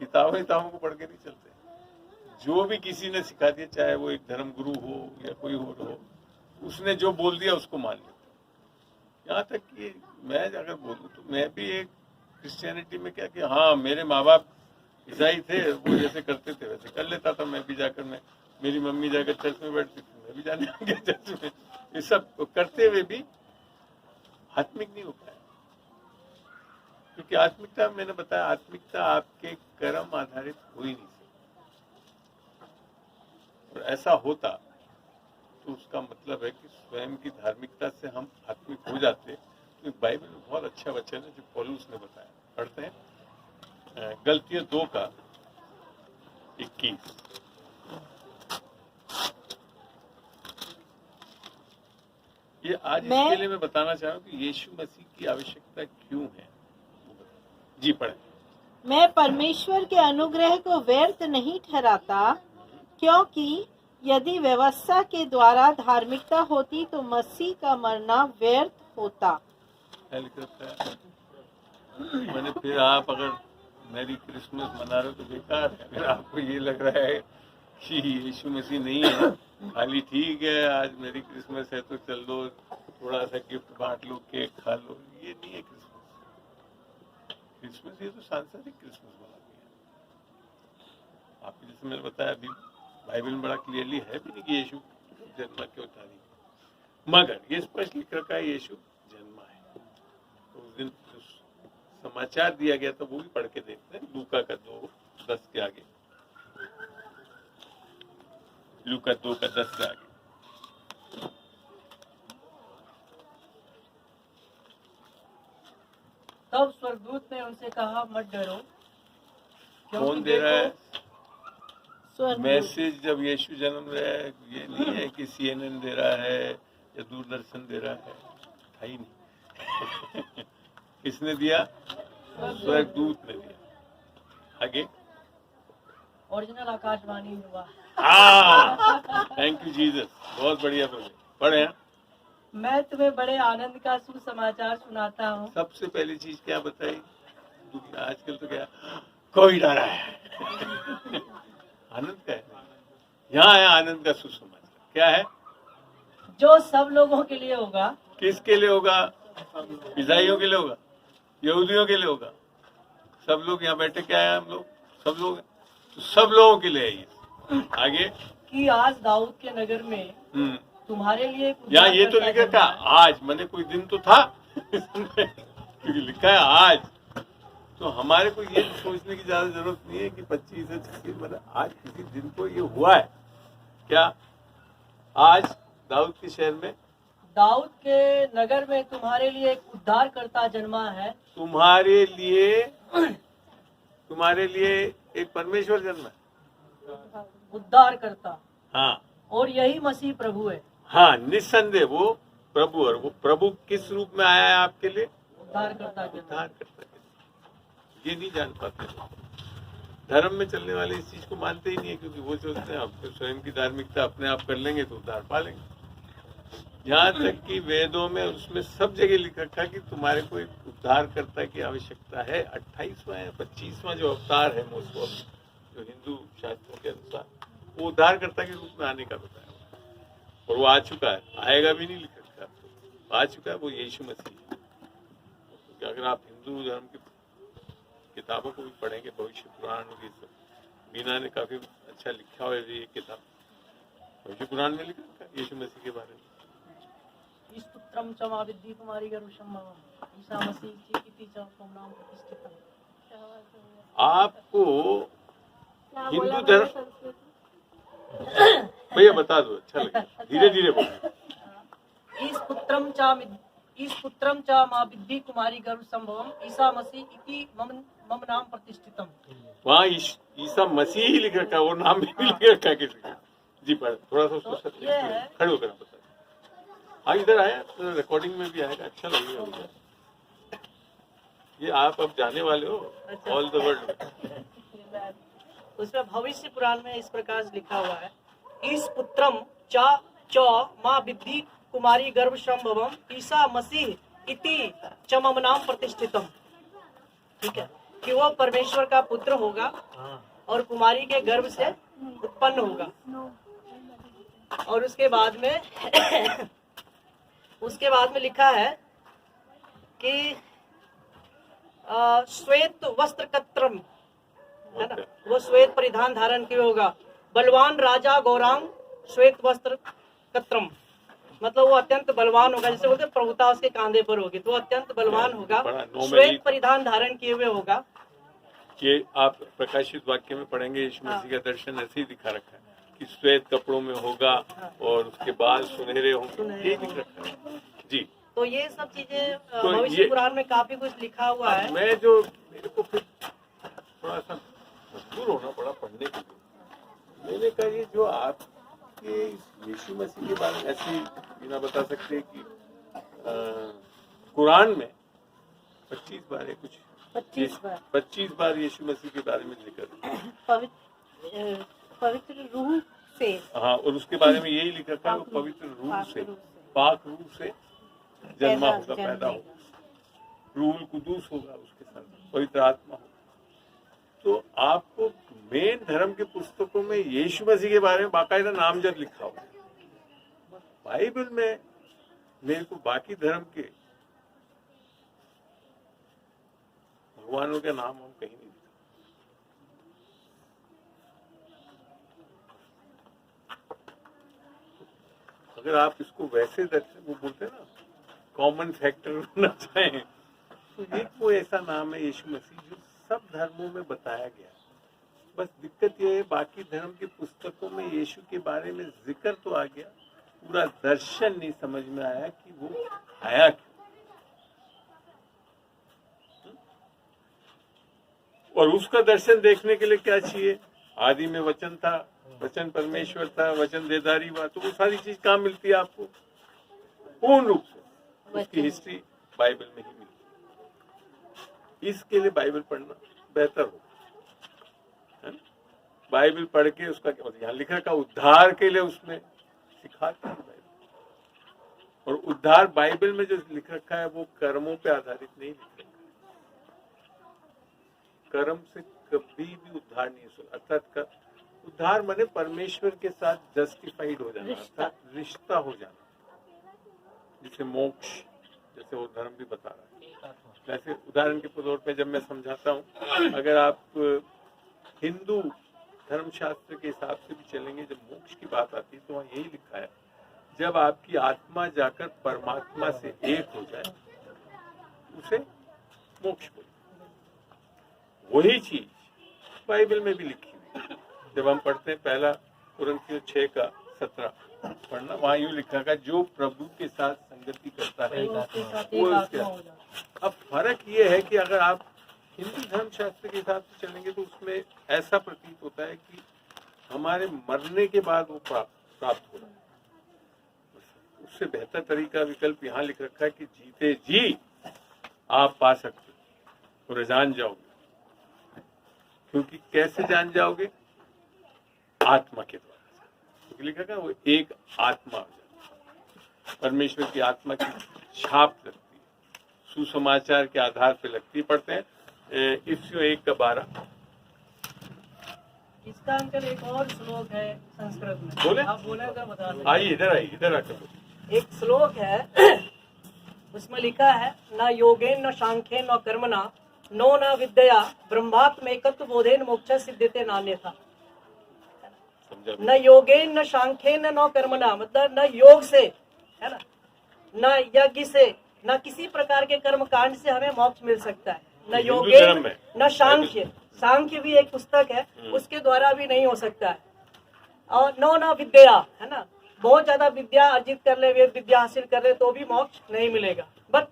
A: किताबों को पढ़ के नहीं चलते, जो भी किसी ने सिखा दिया, चाहे वो एक धर्म गुरु हो या कोई और हो, उसने जो बोल दिया उसको मान लेते। यहाँ तक कि मैं अगर बोलूँ तो मैं भी एक क्रिश्चियनिटी में क्या कि हाँ मेरे माँ बाप ईसाई थे, वो जैसे करते थे वैसे कर लेता था मैं भी जाकर। मैं, मेरी मम्मी जाकर चर्च में बैठती थी, मैं भी जाने लग गया चर्च में। ये सब करते हुए भी आत्मिक नहीं हो पाया, क्योंकि आत्मिकता, मैंने बताया, आत्मिकता आपके कर्म आधारित हो ही नहीं सकती। और ऐसा होता तो उसका मतलब है कि स्वयं की धार्मिकता से हम आत्मिक हो जाते। तो बाइबल में बहुत अच्छा वचन है जो पौलुस ने बताया, पढ़ते हैं गलतियां 2:21। ये आज इसके लिए मैं बताना चाह रहा हूँ कि यीशु मसीह की आवश्यकता क्यों है। जी पढ़े।
B: मैं परमेश्वर के अनुग्रह को व्यर्थ नहीं ठहराता, क्योंकि यदि व्यवस्था के द्वारा धार्मिकता होती तो मसीह का मरना व्यर्थ होता।
A: मैंने फिर आप अगर मेरी क्रिसमस मना रहे हो तो बेकार है। अगर आपको ये लग रहा है कि यीशु मसीह नहीं है, खाली ठीक है आज मेरी क्रिसमस है तो चल लो, थोड़ा सा गिफ्ट बांट लो, केक खा लो, ये नहीं है क्रिसमस। क्रिसमस ये तो सांसारिक क्रिसमस मनाती है। आपको जैसे मैंने बताया अभी बाइबल में बड़ा क्लियरली है भी नहीं कि यीशु जन्मा क्यों तारीख, मगर ये स्पष्ट लिख रखा है यीशु जन्मा है। तो उस दिन समाचार दिया गया तो वो भी पढ़ के देखते हैं, लूका का 2:10 के आगे, लूका 2:10 के आगे।
E: तब स्वर्गदूत ने उनसे कहा, मत डरो।
A: कौन दे रहा है
B: स्वर्गदूत।
A: मैसेज? जब यीशु जन्म रहा है, ये नहीं है कि CNN दे रहा है या दूरदर्शन दे रहा है, ही नहीं। किसने दिया? स्वर्गदूत ने दिया। आगे
E: ओरिजिनल आकाशवाणी हुआ।
A: थैंक यू जीसस, बहुत बढ़िया बोले। पढ़े हैं।
E: मैं तुम्हें बड़े आनंद का सुसमाचार सुनाता हूँ।
A: सबसे पहली चीज क्या बताई? आजकल तो क्या कोई डरा है। आनंद का है, यहाँ है आनंद का सुसमाचार। क्या है?
E: जो सब लोगों के लिए होगा।
A: किसके लिए होगा? ईसाइयों के लिए होगा, यहूदियों के लिए होगा, सब लोग यहाँ बैठे क्या है, हम लोग सब लोग, तो सब लोगों के लिए है ये। आगे
E: कि आज दाऊद के नगर में तुम्हारे लिए
A: यहाँ ये तो लिखा था आज, मैंने कोई दिन तो था क्योंकि लिखा है आज, तो हमारे को ये सोचने की ज्यादा जरूरत नहीं है कि 25 से 26, मतलब आज किसी दिन को ये हुआ है। क्या आज दाऊद के शहर में,
E: दाऊद के नगर में तुम्हारे लिए एक उद्धारकर्ता जन्मा है।
A: तुम्हारे लिए एक परमेश्वर जन्मा है,
E: उद्धारकर्ता।
A: हाँ,
E: और यही मसीह प्रभु है।
A: हाँ, निस्संदेह वो प्रभु। और वो प्रभु किस रूप में आया है आपके लिए?
E: उद्धारकर्ता के
A: उद्धारकर्ता। ये नहीं जान पाते धर्म में चलने वाले, इस चीज को मानते ही नहीं है, क्योंकि वो सोचते हैं आप स्वयं की धार्मिकता अपने आप कर लेंगे तो उद्धार पा लेंगे। यहाँ तक कि वेदों में उसमें सब जगह लिख रखा कि तुम्हारे को एक उद्धारकर्ता की आवश्यकता है। 28वां या 25वां जो अवतार है मोस्टली जो हिंदू शास्त्रों के अनुसार, वो उद्धारकर्ता के रूप में आने का बताया, और वो आ चुका है, आएगा भी नहीं लिख रखा, आ चुका है, वो यीशु मसीह है। क्योंकि अगर आप हिंदू धर्म की किताबों को भी पढ़ेंगे, भविष्य पुराण और ये सब, मीना ने काफी अच्छा लिखा हुआ है ये किताब, पवित्र कुरान में लिखा था यीशु मसीह के बारे में।
E: इस पुत्रम च मा विद्धि कुमारी गर्भसंभवम् ईसा मसीह इति च नाम प्रतिष्ठितम्।
A: आपको हिंदू धर्म भैया बता दो, अच्छा लगे, धीरे धीरे बोलो।
E: इस पुत्रम च मा विद्धि कुमारी गर्भसंभवम् ईसा मसीह इति मम नाम प्रतिष्ठितम्।
A: वहाँ ईसा मसीह ही लिख रखा है, वो नाम भी लिख रखा है किसी का। जी पर थोड़ा सा उसको खड़े होकर बता। हाँ इधर आया तो रिकॉर्डिंग में भी आएगा, अच्छा लगेगा मुझे। ये आप अब जाने वाले हो ऑल द वर्ल्ड।
E: उसमें भविष्य पुराण में इस प्रकार से लिखा हुआ है, इस पुत्रम च मा विद्धि कुमारी गर्भसंभवम् ईसा मसीह इति च मम नाम प्रतिष्ठितम्। ठीक है, कि वो परमेश्वर का पुत्र होगा और कुमारी के गर्भ से उत्पन्न होगा। और उसके बाद में लिखा है कि श्वेत वस्त्र कत्रम, है ना, वो श्वेत परिधान धारण किए होगा। बलवान राजा गौरांग श्वेत वस्त्र कत्रम, मतलब वो अत्यंत बलवान होगा। जैसे बोलते प्रभुता उसके कांधे पर होगी, तो वो अत्यंत बलवान होगा, श्वेत परिधान धारण किए हुए होगा।
A: ये आप प्रकाशित वाक्य में पढ़ेंगे, यीशु मसीह का दर्शन ऐसे ही दिखा रखा है कि श्वेत कपड़ों में होगा और उसके बाल सुनहरे होंगे, ये दिख रखा है जी।
E: तो ये सब चीजें
A: तो
E: भविष्य पुराण में काफी कुछ लिखा हुआ है।
A: मैं जो मेरे को फिर थोड़ा सा मजबूर होना पड़ा पढ़ने के लिए। मैंने कहा ये जो आपके यीशु मसीह के बारे में ऐसे बिना बता सकते कि कुरान में 25 बार है कुछ 25 बार यीशु मसीह के बारे में लिखा है,
B: पवित्र रूह से।
A: हाँ, और उसके बारे में यही लिखा था, वो पवित्र रूह से, पाक रूह से जन्मा होगा, पैदा होगा, रूहुल कुदूस होगा उसके साथ, पवित्र आत्मा होगा। तो आपको मेन धर्म के पुस्तकों में यीशु मसीह के बारे में बाकायदा नामजद लिखा हुआ है। बाइबल में मेरे को बाकी धर्म के भगवानों के नाम हम कहीं नहीं दिखा। अगर आप इसको वैसे दर्शन वो बोलते हैं ना कॉमन फैक्टर होना चाहें तो एक वो ऐसा नाम है यीशु मसीह जो सब धर्मों में बताया गया। बस दिक्कत ये है बाकी धर्म की पुस्तकों में यीशु के बारे में जिक्र तो आ गया, पूरा दर्शन नहीं समझ में आया कि वो आया क्यों। और उसका दर्शन देखने के लिए क्या चाहिए? आदि में वचन था, वचन परमेश्वर था, वचन देदारी हुआ, तो वो सारी चीज कहाँ मिलती है आपको? पूर्ण रूप से उसकी हिस्ट्री बाइबल में ही मिलती है। इसके लिए बाइबल पढ़ना बेहतर हो, है ना? बाइबल पढ़ के उसका क्या यहाँ लिखा का उद्धार के लिए उसमें सिखाता है बाइबल। और उद्धार बाइबल में जो लिख रखा है वो कर्मों पे आधारित नहीं लिख रखा है। कर्म से कभी भी उद्धार नहीं हो सकता। अर्थात उद्धार माने परमेश्वर के साथ जस्टिफाइड हो जाना, अर्थात रिश्ता हो जाना, जिसे मोक्ष, जैसे वो धर्म भी बता रहा है। वैसे उदाहरण के तौर पे जब मैं समझाता हूँ, अगर आप हिंदू धर्मशास्त्र के हिसाब से भी चलेंगे, जब मोक्ष की बात आती है तो वहाँ यही लिखा है, जब आपकी आत्मा जाकर परमात्मा से एक हो जाए उसे मोक्ष बोलते। वही चीज बाइबल में भी लिखी हुई। जब हम पढ़ते हैं पहला कुरिन्थियों 6:17 पढ़ना, वहाँ यूँ लिखा है जो प्रभु के साथ संगति करता है वो उसके। अब फर्क ये है कि अगर आप हिंदू धर्मशास्त्र के हिसाब से चलेंगे तो उसमें ऐसा प्रतीत होता है कि हमारे मरने के बाद वो प्राप्त हो रहा है। उससे बेहतर तरीका विकल्प यहाँ लिख रखा है कि जीते जी आप पा सकते हो और जान जाओगे। क्योंकि कैसे जान जाओगे? आत्मा के द्वारा। क्योंकि लिखा है वो एक आत्मा हो जाती है, परमेश्वर की आत्मा की छाप लगती है, सुसमाचार के आधार पे लगती है। पढ़ते हैं इफिसियों 1:12।
E: इसका अंकल एक और श्लोक है संस्कृत में,
A: बोले
E: आप बोले तो बता दें।
A: आइए इधर आकर
E: एक श्लोक है उसमें लिखा है, न योगेन न सांख्येन न कर्मणा नो न विद्या ब्रह्मात्मैकत्व बोधेन मोक्ष सिद्धते नान्यथा।
A: समझा
E: न योगेन न सांख्येन न कर्मणा, मतलब न योग से, है ना, न यज्ञ से, न किसी प्रकार के कर्म कांड से हमें मोक्ष मिल सकता है। न
A: हिंदू
E: योगेन
A: धर्म में।
E: न सांख्य, सांख्य भी एक पुस्तक है, उसके द्वारा भी नहीं हो सकता है। और न विद्या, है ना, बहुत ज्यादा विद्या अर्जित कर ले, वेद विद्या हासिल कर ले तो भी मोक्ष नहीं मिलेगा। बट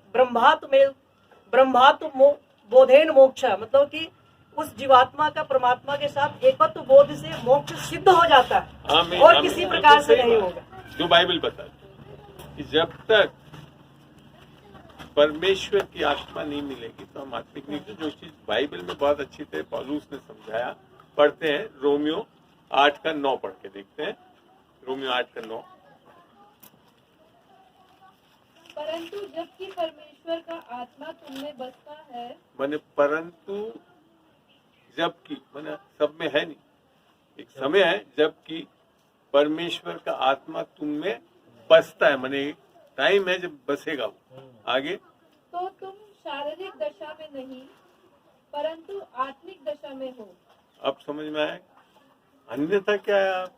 E: ब्रह्मात्म बोधेन मोक्ष, मतलब कि उस जीवात्मा का परमात्मा के साथ एकत्व बोध से मोक्ष सिद्ध हो जाता है,
A: आमीन,
E: और
A: आमीन,
E: किसी
A: आमीन,
E: प्रकार से
A: सही
E: नहीं
A: बात।
E: होगा।
A: जो बाइबल बताती है कि जब तक परमेश्वर की आत्मा नहीं मिलेगी तो हम आत्मिक नहीं। जो चीज बाइबल में बहुत अच्छी तरह पौलुस ने समझाया, पढ़ते हैं रोमियो 8:9 पढ़ के देखते हैं। रोमियो 8:9।
C: परंतु जबकि परमेश्वर का आत्मा तुम में बसता है,
A: मैंने परंतु जबकि मैंने सब में है नहीं, एक समय है जबकि परमेश्वर का आत्मा तुम में बसता है, मैंने एक टाइम है जब बसेगा वो। आगे
C: तो तुम शारीरिक दशा में नहीं परंतु आत्मिक दशा में हो।
A: अब समझ में आया। अन्यथा क्या है, आप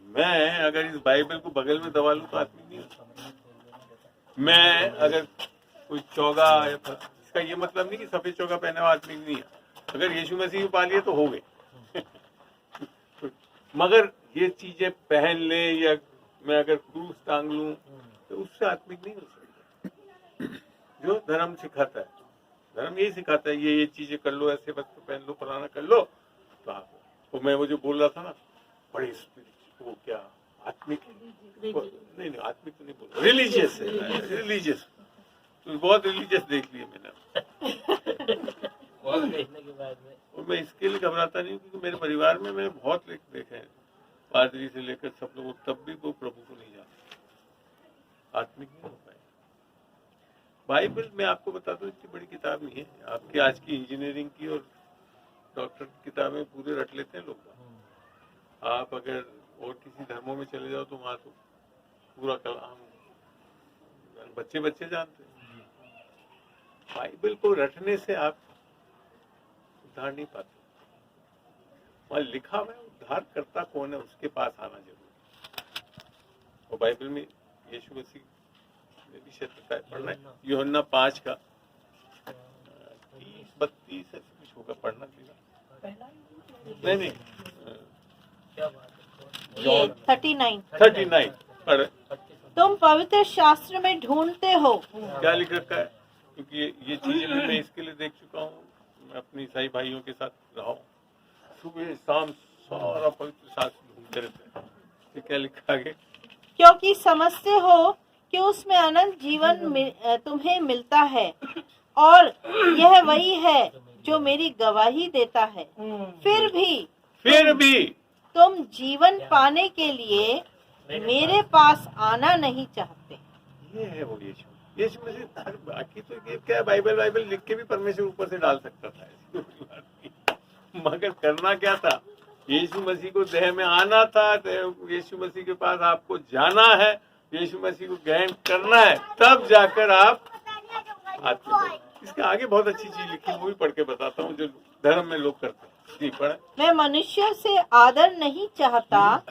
A: मैं अगर इस बाइबल को बगल में दबा लूं तो आत्मिक नहीं होता। मैं अगर कोई चौगा, इसका ये मतलब नहीं कि सफेद चौगा पहने हुआ आत्मिक नहीं है। अगर यीशु मसीह को पा लिए तो हो गए मगर ये चीजें पहन ले या मैं अगर क्रूस टांग लूं तो उससे आत्मिक नहीं हो सकता। जो धर्म सिखाता है, धर्म यही सिखाता है, ये चीजें कर लो, ऐसे वस्त्र पहन लो, फलाना कर लो तो आप। तो मैं वो जो बोल रहा था ना, बड़े स्पिरिट, वो क्या आत्मिक नहीं आत्मिक तो नहीं बोल, रिलीजियस है, रिलीजियस। तो बहुत रिलीजियस देख लिए मैंने और मैं इसके लिए घबराता नहीं हूँ क्योंकि मेरे परिवार में मैंने बहुत देखे हैं, पादरी से लेकर सब लोग, तब भी वो प्रभु को नहीं जानते, आत्मिक नहीं हो पाए। बाइबल में आपको बता दो इतनी बड़ी किताब नहीं है। आपकी आज की इंजीनियरिंग की और डॉक्टर की किताबें पूरे रट लेते हैं लोग। आप अगर और किसी धर्मों में चले जाओ तो वहां तो पूरा कलाम बच्चे जानते हैं। बाइबल को रटने से आप उद्धार नहीं पाते। वहां लिखा हुआ है उद्धार करता कौन है, उसके पास आना जरूरी। और बाइबल में यीशु मसीह ने भी शायद बताया, पढ़ना है यूहन्ना 5 का 30-32 ऐसे कुछ होगा, पढ़ना नहीं
B: ये 39
A: पढ़।
B: तुम पवित्र शास्त्र में ढूंढते हो।
A: क्या लिख रखा है, क्योंकि ये चीजें भी मैं इसके लिए देख चुका हूँ। मैं अपने ईसाई भाइयों के साथ रहा हूँ, सुबह शाम सारा पवित्र शास्त्र ढूंढते रहते हैं। तो क्या लिखा आगे,
B: क्योंकि समझते हो कि उसमें अनंत जीवन तुम्हें मिलता है, और यह वही है जो मेरी गवाही देता है। फिर भी तुम जीवन पाने के लिए मेरे पास आना नहीं चाहते।
A: ये है वो यीशु मसीह। बाकी तो ये क्या, बाइबल लिख के भी परमेश्वर ऊपर से डाल सकता था मगर करना क्या था, यीशु मसीह को देह में आना था, तो यीशु मसीह के पास आपको जाना है, यीशु मसीह को ग्रहण करना है, तब जाकर आप आते। इसके आगे बहुत अच्छी चीज लिखी, वो भी पढ़ के बताता हूँ जो धर्म में लोग करते हैं। जी पढ़े।
B: मैं मनुष्य से आदर नहीं चाहता,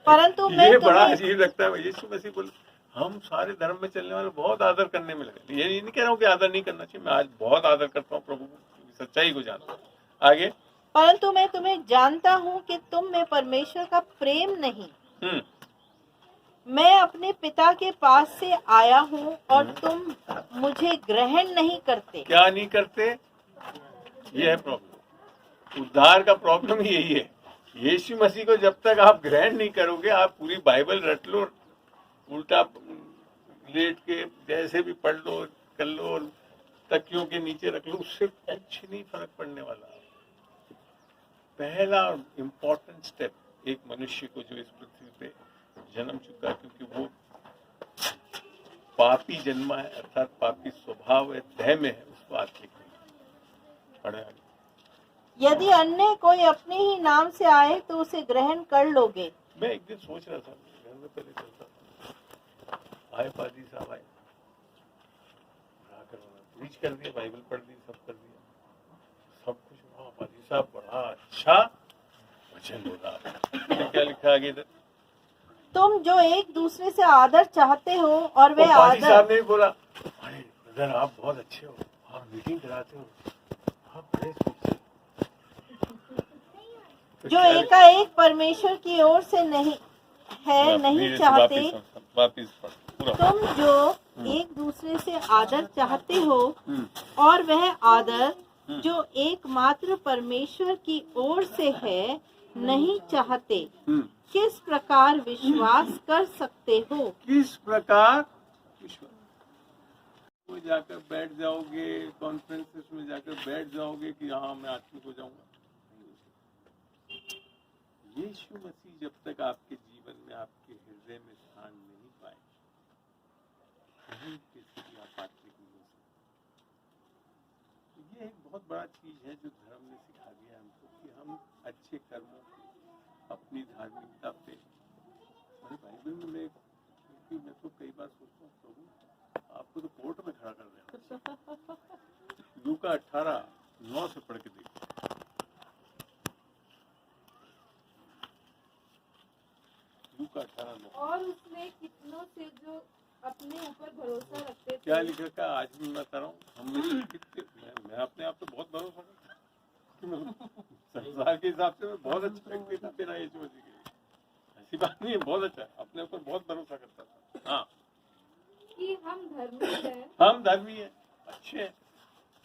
B: परंतु मैं
A: ये बड़ा अजीब लगता है। यीशु मसीह बोले हम सारे धर्म में चलने वाले बहुत आदर करने में लगे। ये नहीं कह रहा हूँ कि आदर नहीं करना चाहिए, मैं आज बहुत आदर करता हूँ प्रभु की सच्चाई को जानता हूँ। आगे,
B: परंतु मैं तुम्हें जानता हूँ कि तुम में परमेश्वर का प्रेम नहीं। मैं अपने पिता के पास से आया हूँ और तुम मुझे ग्रहण नहीं करते।
A: क्या नहीं करते? ये है प्रॉब्लम। उद्धार का प्रॉब्लम यही है। यीशु मसीह को जब तक आप ग्रहण नहीं करोगे, आप पूरी बाइबल रट लो, उल्टा लेट के जैसे भी पढ़ लो, कर लो, और तकियों के नीचे रख लो, उससे कुछ नहीं फर्क पड़ने वाला। पहला इम्पोर्टेंट स्टेप एक मनुष्य को जो इस पृथ्वी पे जन्म चुका है, क्योंकि वो पापी जन्मा है, अर्थात पापी स्वभाव है, देह में है, उसको आत्मिक नहीं। पढ़े आगे।
B: यदि अन्य कोई अपने ही नाम से आए तो उसे ग्रहण कर लोगे।
A: मैं एक दिन सोच रहा था, घर में पहले चलता था, आए पादी साहब आए, प्रीच कर दिया, बाइबल पढ़ दी, सब कर दिया, सब कुछ। हाँ पादी साहब बड़ा अच्छा वचन हो रहा है। क्या लिखा आगे इधर?
B: तुम जो एक दूसरे से आदर चाहते हो और वे
A: वो पाजी
B: आदर
A: साहब ने भी बोला, अरे ब्रदर आप बहुत अच्छे हो, आप मीटिंग कराते हो, आप बड़े सोचते हो।
B: जो एकाएक परमेश्वर की ओर से नहीं है नहीं चाहते।
A: वापिस पढ़ पूरा।
B: तुम जो एक दूसरे से आदर चाहते हो
A: हम्म,
B: और वह आदर जो एकमात्र परमेश्वर की ओर से है नहीं चाहते,
A: हम्म।
B: किस प्रकार विश्वास कर सकते हो?
A: किस प्रकार विश्वास में जाकर बैठ जाओगे, कॉन्फ्रेंसेस में जाकर बैठ जाओगे कि हाँ मैं आत्मिक हो जाऊंगा? यीशु मसीह जब तक आपके जीवन में, आपके हृदय में स्थान नहीं पाए, कहीं किसी की आप आत्मिक नहीं हो सकते। ये एक बहुत बड़ा चीज है जो धर्म ने सिखा दिया हमको कि हम अच्छे कर्मों पे, अपनी धार्मिकता पे, अरे बाइबल में मैं तो कई बार सोचता हूँ प्रभु आपको तो कोर्ट में खड़ा कर देना। लूका 18:9 से पढ़ के देखो। लूका 18:9।
C: और उसने कितनों से जो अपने ऊपर भरोसा रखते थे।
A: क्या लिख रखा है? आज मैं बता रहा हूँ, हम में से कितने, मैं अपने आप पे बहुत भरोसा करता हूँ। संसार के हिसाब से मैं बहुत अच्छा व्यक्ति था बिना यीशु मसीह के। ऐसी बात नहीं है, बहुत अच्छा, अपने ऊपर बहुत भरोसा करता था। हाँ,
C: कि हम धर्मी हैं।
A: हम धर्मी हैं, अच्छे हैं,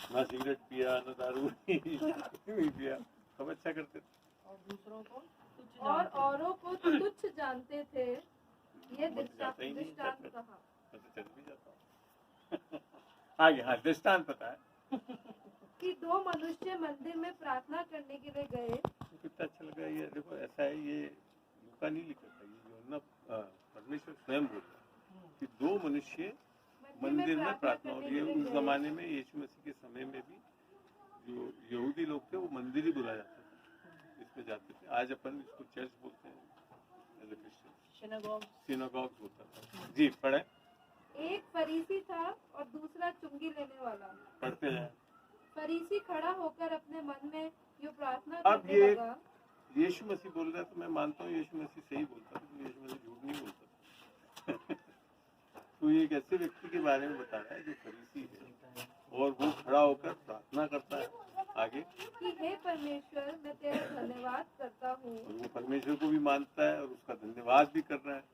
A: ना सिगरेट पिया, ना दारू नहीं पिया, सब अच्छा करते थे।
E: और दूसरों को तुच्छ
C: और
E: जानते हैं।
C: औरों को तुच्छ जानते थे। ये
A: मुझे जाता ही नहीं,
C: दृष्टांत
A: जाता।
C: कहा।
A: मैं तो चल भी जाता हूँ। आगे, हाँ, दृष्टांत पता है
C: कि दो मनुष्य मंदिर में प्रार्थना करने के लिए गए।
A: कितना अच्छा लगा ये। देखो ऐसा है, ये लूका नहीं लिखा था, ये यूहन्ना परमेश्वर स्वयं बोल रहा है कि दो मनुष्य मंदिर में प्रार्थना हो रही है। उस जमाने में यीशु मसीह के समय में भी जो यहूदी लोग थे वो मंदिर ही बुलाया जाता था, इसमें जाते थे। आज अपन इसको चर्च बोलते हैं, एज ए क्रिश्चियन सिनागॉग होता था। जी पढ़े।
C: एक फरीसी था और दूसरा चुंगी लेने वाला।
A: पढ़ते हैं।
C: फरीसी खड़ा होकर अपने मन में यो प्रार्थना
A: अब
C: करने
A: ये
C: लगा।
A: यीशु मसीह बोल रहा है तो मैं मानता हूँ यीशु मसीह सही बोलता है, तो यीशु मसीह झूठ नहीं बोलता। तो ये एक ऐसे व्यक्ति के बारे में बता रहा है जो फरीसी है और वो खड़ा होकर प्रार्थना करता है। आगे,
C: कि हे परमेश्वर, मैं तेरा धन्यवाद करता हूँ
A: और वो परमेश्वर को भी मानता है और उसका धन्यवाद भी कर रहा है।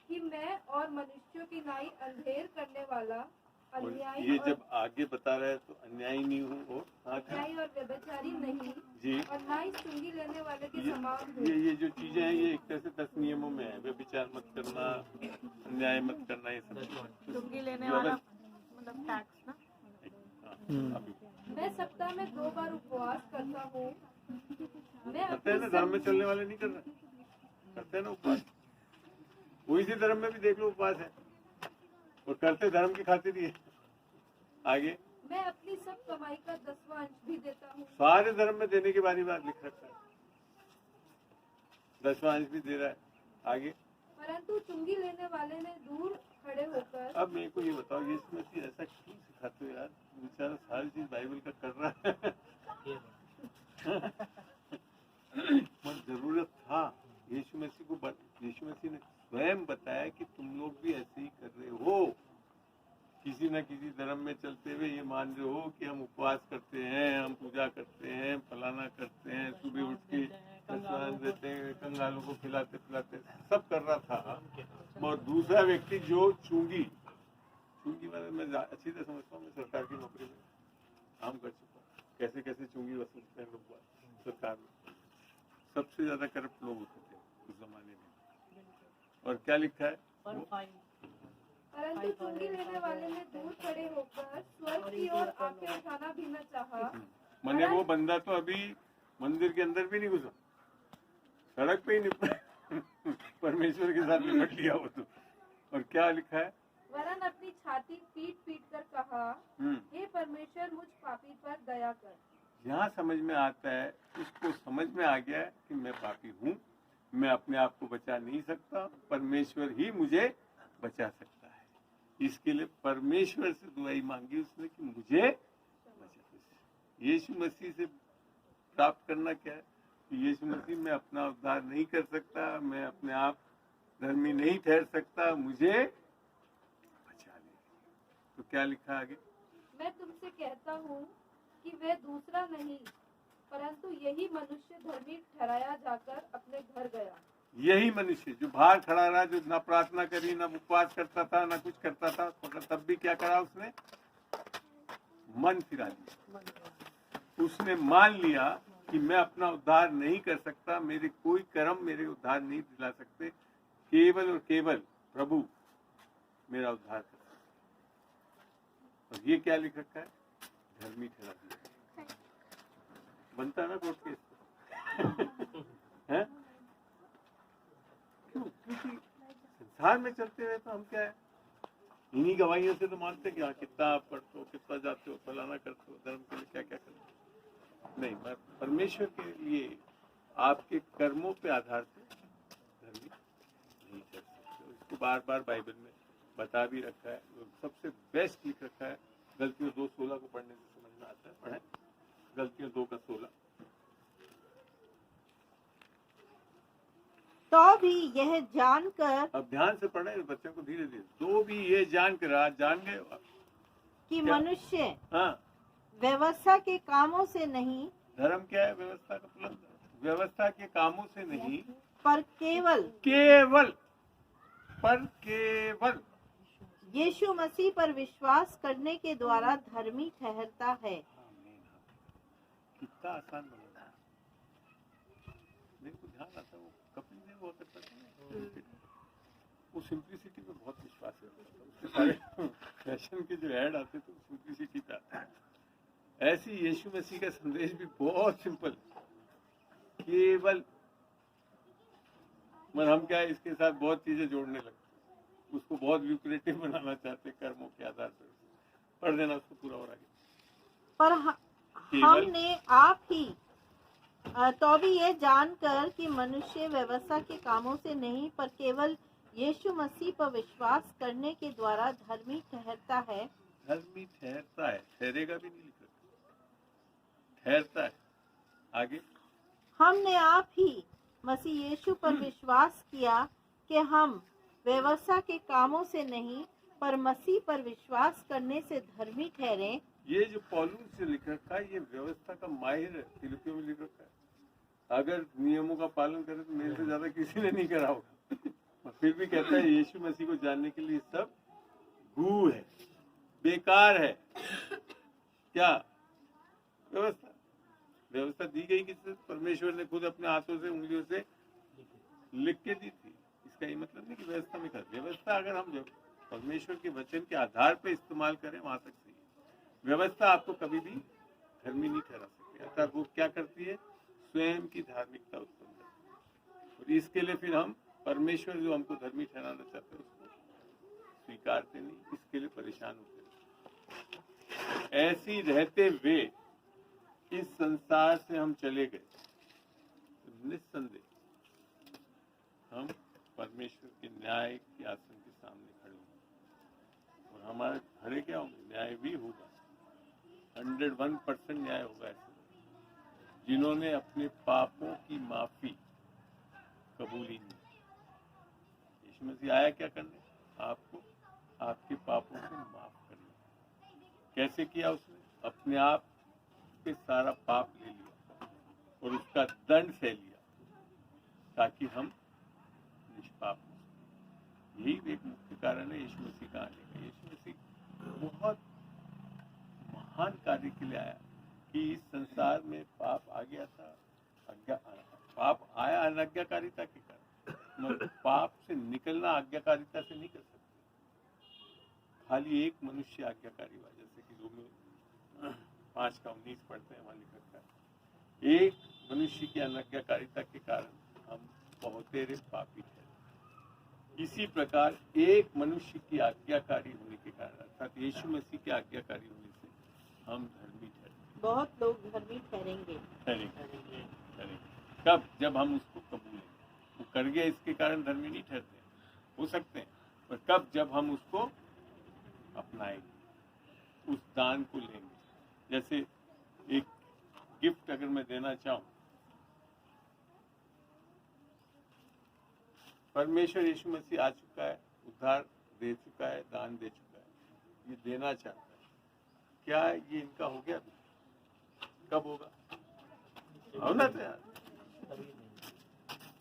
C: कि मैं और मनुष्यों की नाई अंधेर करने वाला,
A: और
C: अन्यायी
A: ये
C: और
A: जब आगे बता रहा है तो अन्यायी नहीं हूँ और
C: अन्यायी और व्यभिचारी नहीं,
A: जी,
C: और ना ही चुंगी लेने वाले के समान हूँ।
A: ये जो चीजें हैं ये एक तरह से 10 नियमों में है। व्यभिचार मत करना, अन्याय मत करना, ये सब
B: चुंगी लेने वाला मतलब टैक्स ना।
A: अभी
C: मैं सप्ताह में 2 बार उपवास करता हूँ। मैं
A: करते हैं ना,
C: अपनी
A: धर्म में चलने वाले नहीं कर रहे, करते हैं ना उपवास। कोई सी धर्म में भी देख लो उपवास है, और करते धर्म की खातिर ही है। आगे,
C: मैं अपनी सब कमाई का 10वां अंश भी देता हूँ।
A: सारे धर्म में देने के बारे में लिख रखा है, 10वां अंश भी दे रहा है। आगे,
C: परंतु चुंगी लेने वाले ने दूर खड़े होकर।
A: अब मेरे को ये बताओ, यीशु मसीह ऐसा क्यों सिखाते हो यार? बेचारा सारी चीज बाइबल का कर रहा है। पर जरूरत था यीशु मसीह को। यीशु मसीह ने स्वयं बताया कि तुम लोग भी ऐसे ही कर रहे हो। किसी न किसी धर्म में चलते हुए ये मान रहे हो कि हम उपवास करते हैं, हम पूजा करते हैं, फलाना करते हैं, सुबह उठ के स्नान देते हैं, कंगालों को खिलाते पिलाते, सब कर रहा था। और दूसरा व्यक्ति जो चुंगी वाले, मैं अच्छी तरह समझता हूँ, मैं सरकार की नौकरी में काम कर चुका हूँ, कैसे कैसे चुंगी वसूलते हैं लोग सरकार में। सबसे ज्यादा करप्ट लोग होते थे उस जमाने में। और क्या लिखा है?
C: परंतु चुंगी लेने वाले ने दूर खड़े होकर स्वर्ग की ओर आंखें उठाना भी न चाहा।
A: मैंने वो बंदा तो अभी मंदिर के अंदर भी नहीं घुसा, सड़क पे ही निपट परमेश्वर के साथ निपट लिया वो तो। और क्या लिखा है?
C: वरन अपनी छाती पीट पीट कर कहा, हे परमेश्वर, मुझ पापी पर दया कर।
A: यहाँ समझ में आता है, इसको समझ में आ गया है कि मैं पापी हूँ, मैं अपने आप को बचा नहीं सकता, परमेश्वर ही मुझे बचा सकता है। इसके लिए परमेश्वर से दुआई मांगी उसने कि मुझे बचा। यीशु मसीह से प्राप्त करना क्या है? कि यीशु मसीह मैं अपना उद्धार नहीं कर सकता, मैं अपने आप धर्मी नहीं ठहर सकता, मुझे बचा ले। तो क्या लिखा आगे?
C: मैं तुमसे कहता हूँ कि वह दूसरा नहीं परंतु यही मनुष्य धर्मी ठहराया जाकर अपने घर गया।
A: यही मनुष्य जो बाहर खड़ा रहा, जो ना प्रार्थना करी, ना उपवास करता था, ना कुछ करता था, मगर तब भी क्या करा उसने? मन फिरा लिया। उसने मान लिया कि मैं अपना उद्धार नहीं कर सकता, मेरे कोई कर्म मेरे उद्धार नहीं दिला सकते, केवल और केवल प्रभु मेरा उद्धार कर सकते। और ये क्या लिख रखा है? धर्मी ठहरा दिया। बनता है ना कोर्ट केस? है? क्यों? क्योंकि संसार में चलते हुए तो हम क्या है, इन्हीं गवाहियों से तो मानते कि हाँ कितना आप पढ़ते हो, कितना जाते हो, फलाना करते हो, धर्म के लिए क्या क्या करते हो। नहीं, मैं परमेश्वर के लिए आपके कर्मों पे आधार से धर्मी नहीं कर सकते। इसको बार बार बाइबल में बता भी रखा है। सबसे बेस्ट लिख रखा है, गलतियों 2:16 को पढ़ने से समझ में आता है। पढ़े गलतियों 2:16।
B: तो भी यह जानकर,
A: अब ध्यान से पढ़े बच्चों को, धीरे धीरे। तो भी ये जानकर, आज जान गए
B: कि
A: क्या?
B: मनुष्य
A: हाँ,
B: व्यवस्था के कामों से नहीं
A: धर्म क्या है? व्यवस्था का मतलब व्यवस्था के कामों से नहीं,
B: पर केवल
A: केवल
B: यीशु मसीह पर विश्वास करने के द्वारा धर्मी ठहरता है।
A: कितना आसान बना। मेरे को ध्यान आता है वो कपिल देव हुआ करता था, वो सिंप्लिसिटी में बहुत विश्वास है। उसके सारे फैशन के जो ऐड आते थे सिंप्लिसिटी पे आता है। ऐसी यीशु मसीह का संदेश भी बहुत सिंपल, केवल। मगर हम क्या है, इसके साथ बहुत चीजें जोड़ने लगते, उसको बहुत ल्यूक्रेटिव बनाना चाहते कर्मों के आधार पर। पढ़ देना उसको पूरा और आगे।
B: पर
A: केवल
B: हमने आप ही तो भी ये जानकर कि मनुष्य व्यवस्था के कामों से नहीं पर केवल यीशु मसीह पर विश्वास करने के द्वारा धर्मी ठहरता है।
A: धर्मी ठहरता है, ठहरेगा भी नहीं लिखा, ठहरता है। आगे,
B: हमने आप ही मसीह यीशु पर विश्वास किया कि हम व्यवस्था के कामों से नहीं पर मसीह पर विश्वास करने से धर्मी ठहरे।
A: ये जो पौलुस से लिख रखा है, ये व्यवस्था का माहिर है। फिलिपियों में लिख रखा है, अगर नियमों का पालन करे तो मेरे से ज्यादा किसी ने नहीं करा होगा। और फिर भी कहता है यीशु मसीह को जानने के लिए सब गू है, बेकार है। क्या व्यवस्था? व्यवस्था दी गई किससे? परमेश्वर ने खुद अपने हाथों से, उंगलियों से लिख के दी थी। इसका ये मतलब नहीं कि व्यवस्था में कर, व्यवस्था अगर हम परमेश्वर के वचन के आधार पर इस्तेमाल करें वहां तक सही है। व्यवस्था आपको कभी भी धर्मी नहीं ठहरा सकती। अर्थात वो क्या करती है? स्वयं की धार्मिकता उत्पन्न करती है। और इसके लिए फिर हम परमेश्वर जो हमको धर्मी ठहराना चाहते हैं उसको स्वीकारते नहीं, इसके लिए परेशान होते। ऐसी रहते हुए इस संसार से हम चले गए तो निस्संदेह हम परमेश्वर के न्याय के आसन के सामने खड़े होंगे और हमारे खड़े क्या होंगे? न्याय भी होगा, 101% न्याय होगा। ऐसे जिन्होंने अपने पापों की माफी कबूली नहीं। यीशु मसीह आया क्या करने? आपको आपके पापों को माफ करना। कैसे किया उसने? अपने आप पे सारा पाप ले लिया और उसका दंड सह लिया ताकि हम निष्पाप हो सकें। यही एक मुख्य कारण है यीशु मसीह का आने का। यीशु मसीह बहुत महान कार्य के लिए आया कि इस संसार में पाप आ गया था, पाप आया अनाज्ञाकारिता के कारण, मगर पाप से निकलना आज्ञाकारिता से नहीं कर सकते। खाली एक मनुष्य आज्ञाकारी हुआ, जैसे कि रोमियो 5:19 पढ़ते हैं, वहां लिखा है एक मनुष्य की अनाज्ञाकारिता के कारण हम बहुतेरे पापी ठहरे। इसी प्रकार एक मनुष्य की आज्ञाकारी होने के कारण, अर्थात यीशु मसीह के आज्ञाकारी होने से हम धर्मी ठहरे।
B: बहुत लोग धर्मी ठहरेंगे।
A: कब? जब हम उसको कबूलेंगे। वो कर गए इसके कारण धर्मी नहीं ठहरते, हो सकते हैं, पर कब? जब हम उसको अपनाएंगे, उस दान को लेंगे। जैसे एक गिफ्ट अगर मैं देना चाहूँ परमेश्वर यीशु मसीह आ चुका है, उद्धार दे चुका है, दान दे चुका है, ये देना चाहता है। क्या ये इनका हो गया? कब होगा? होना तो यार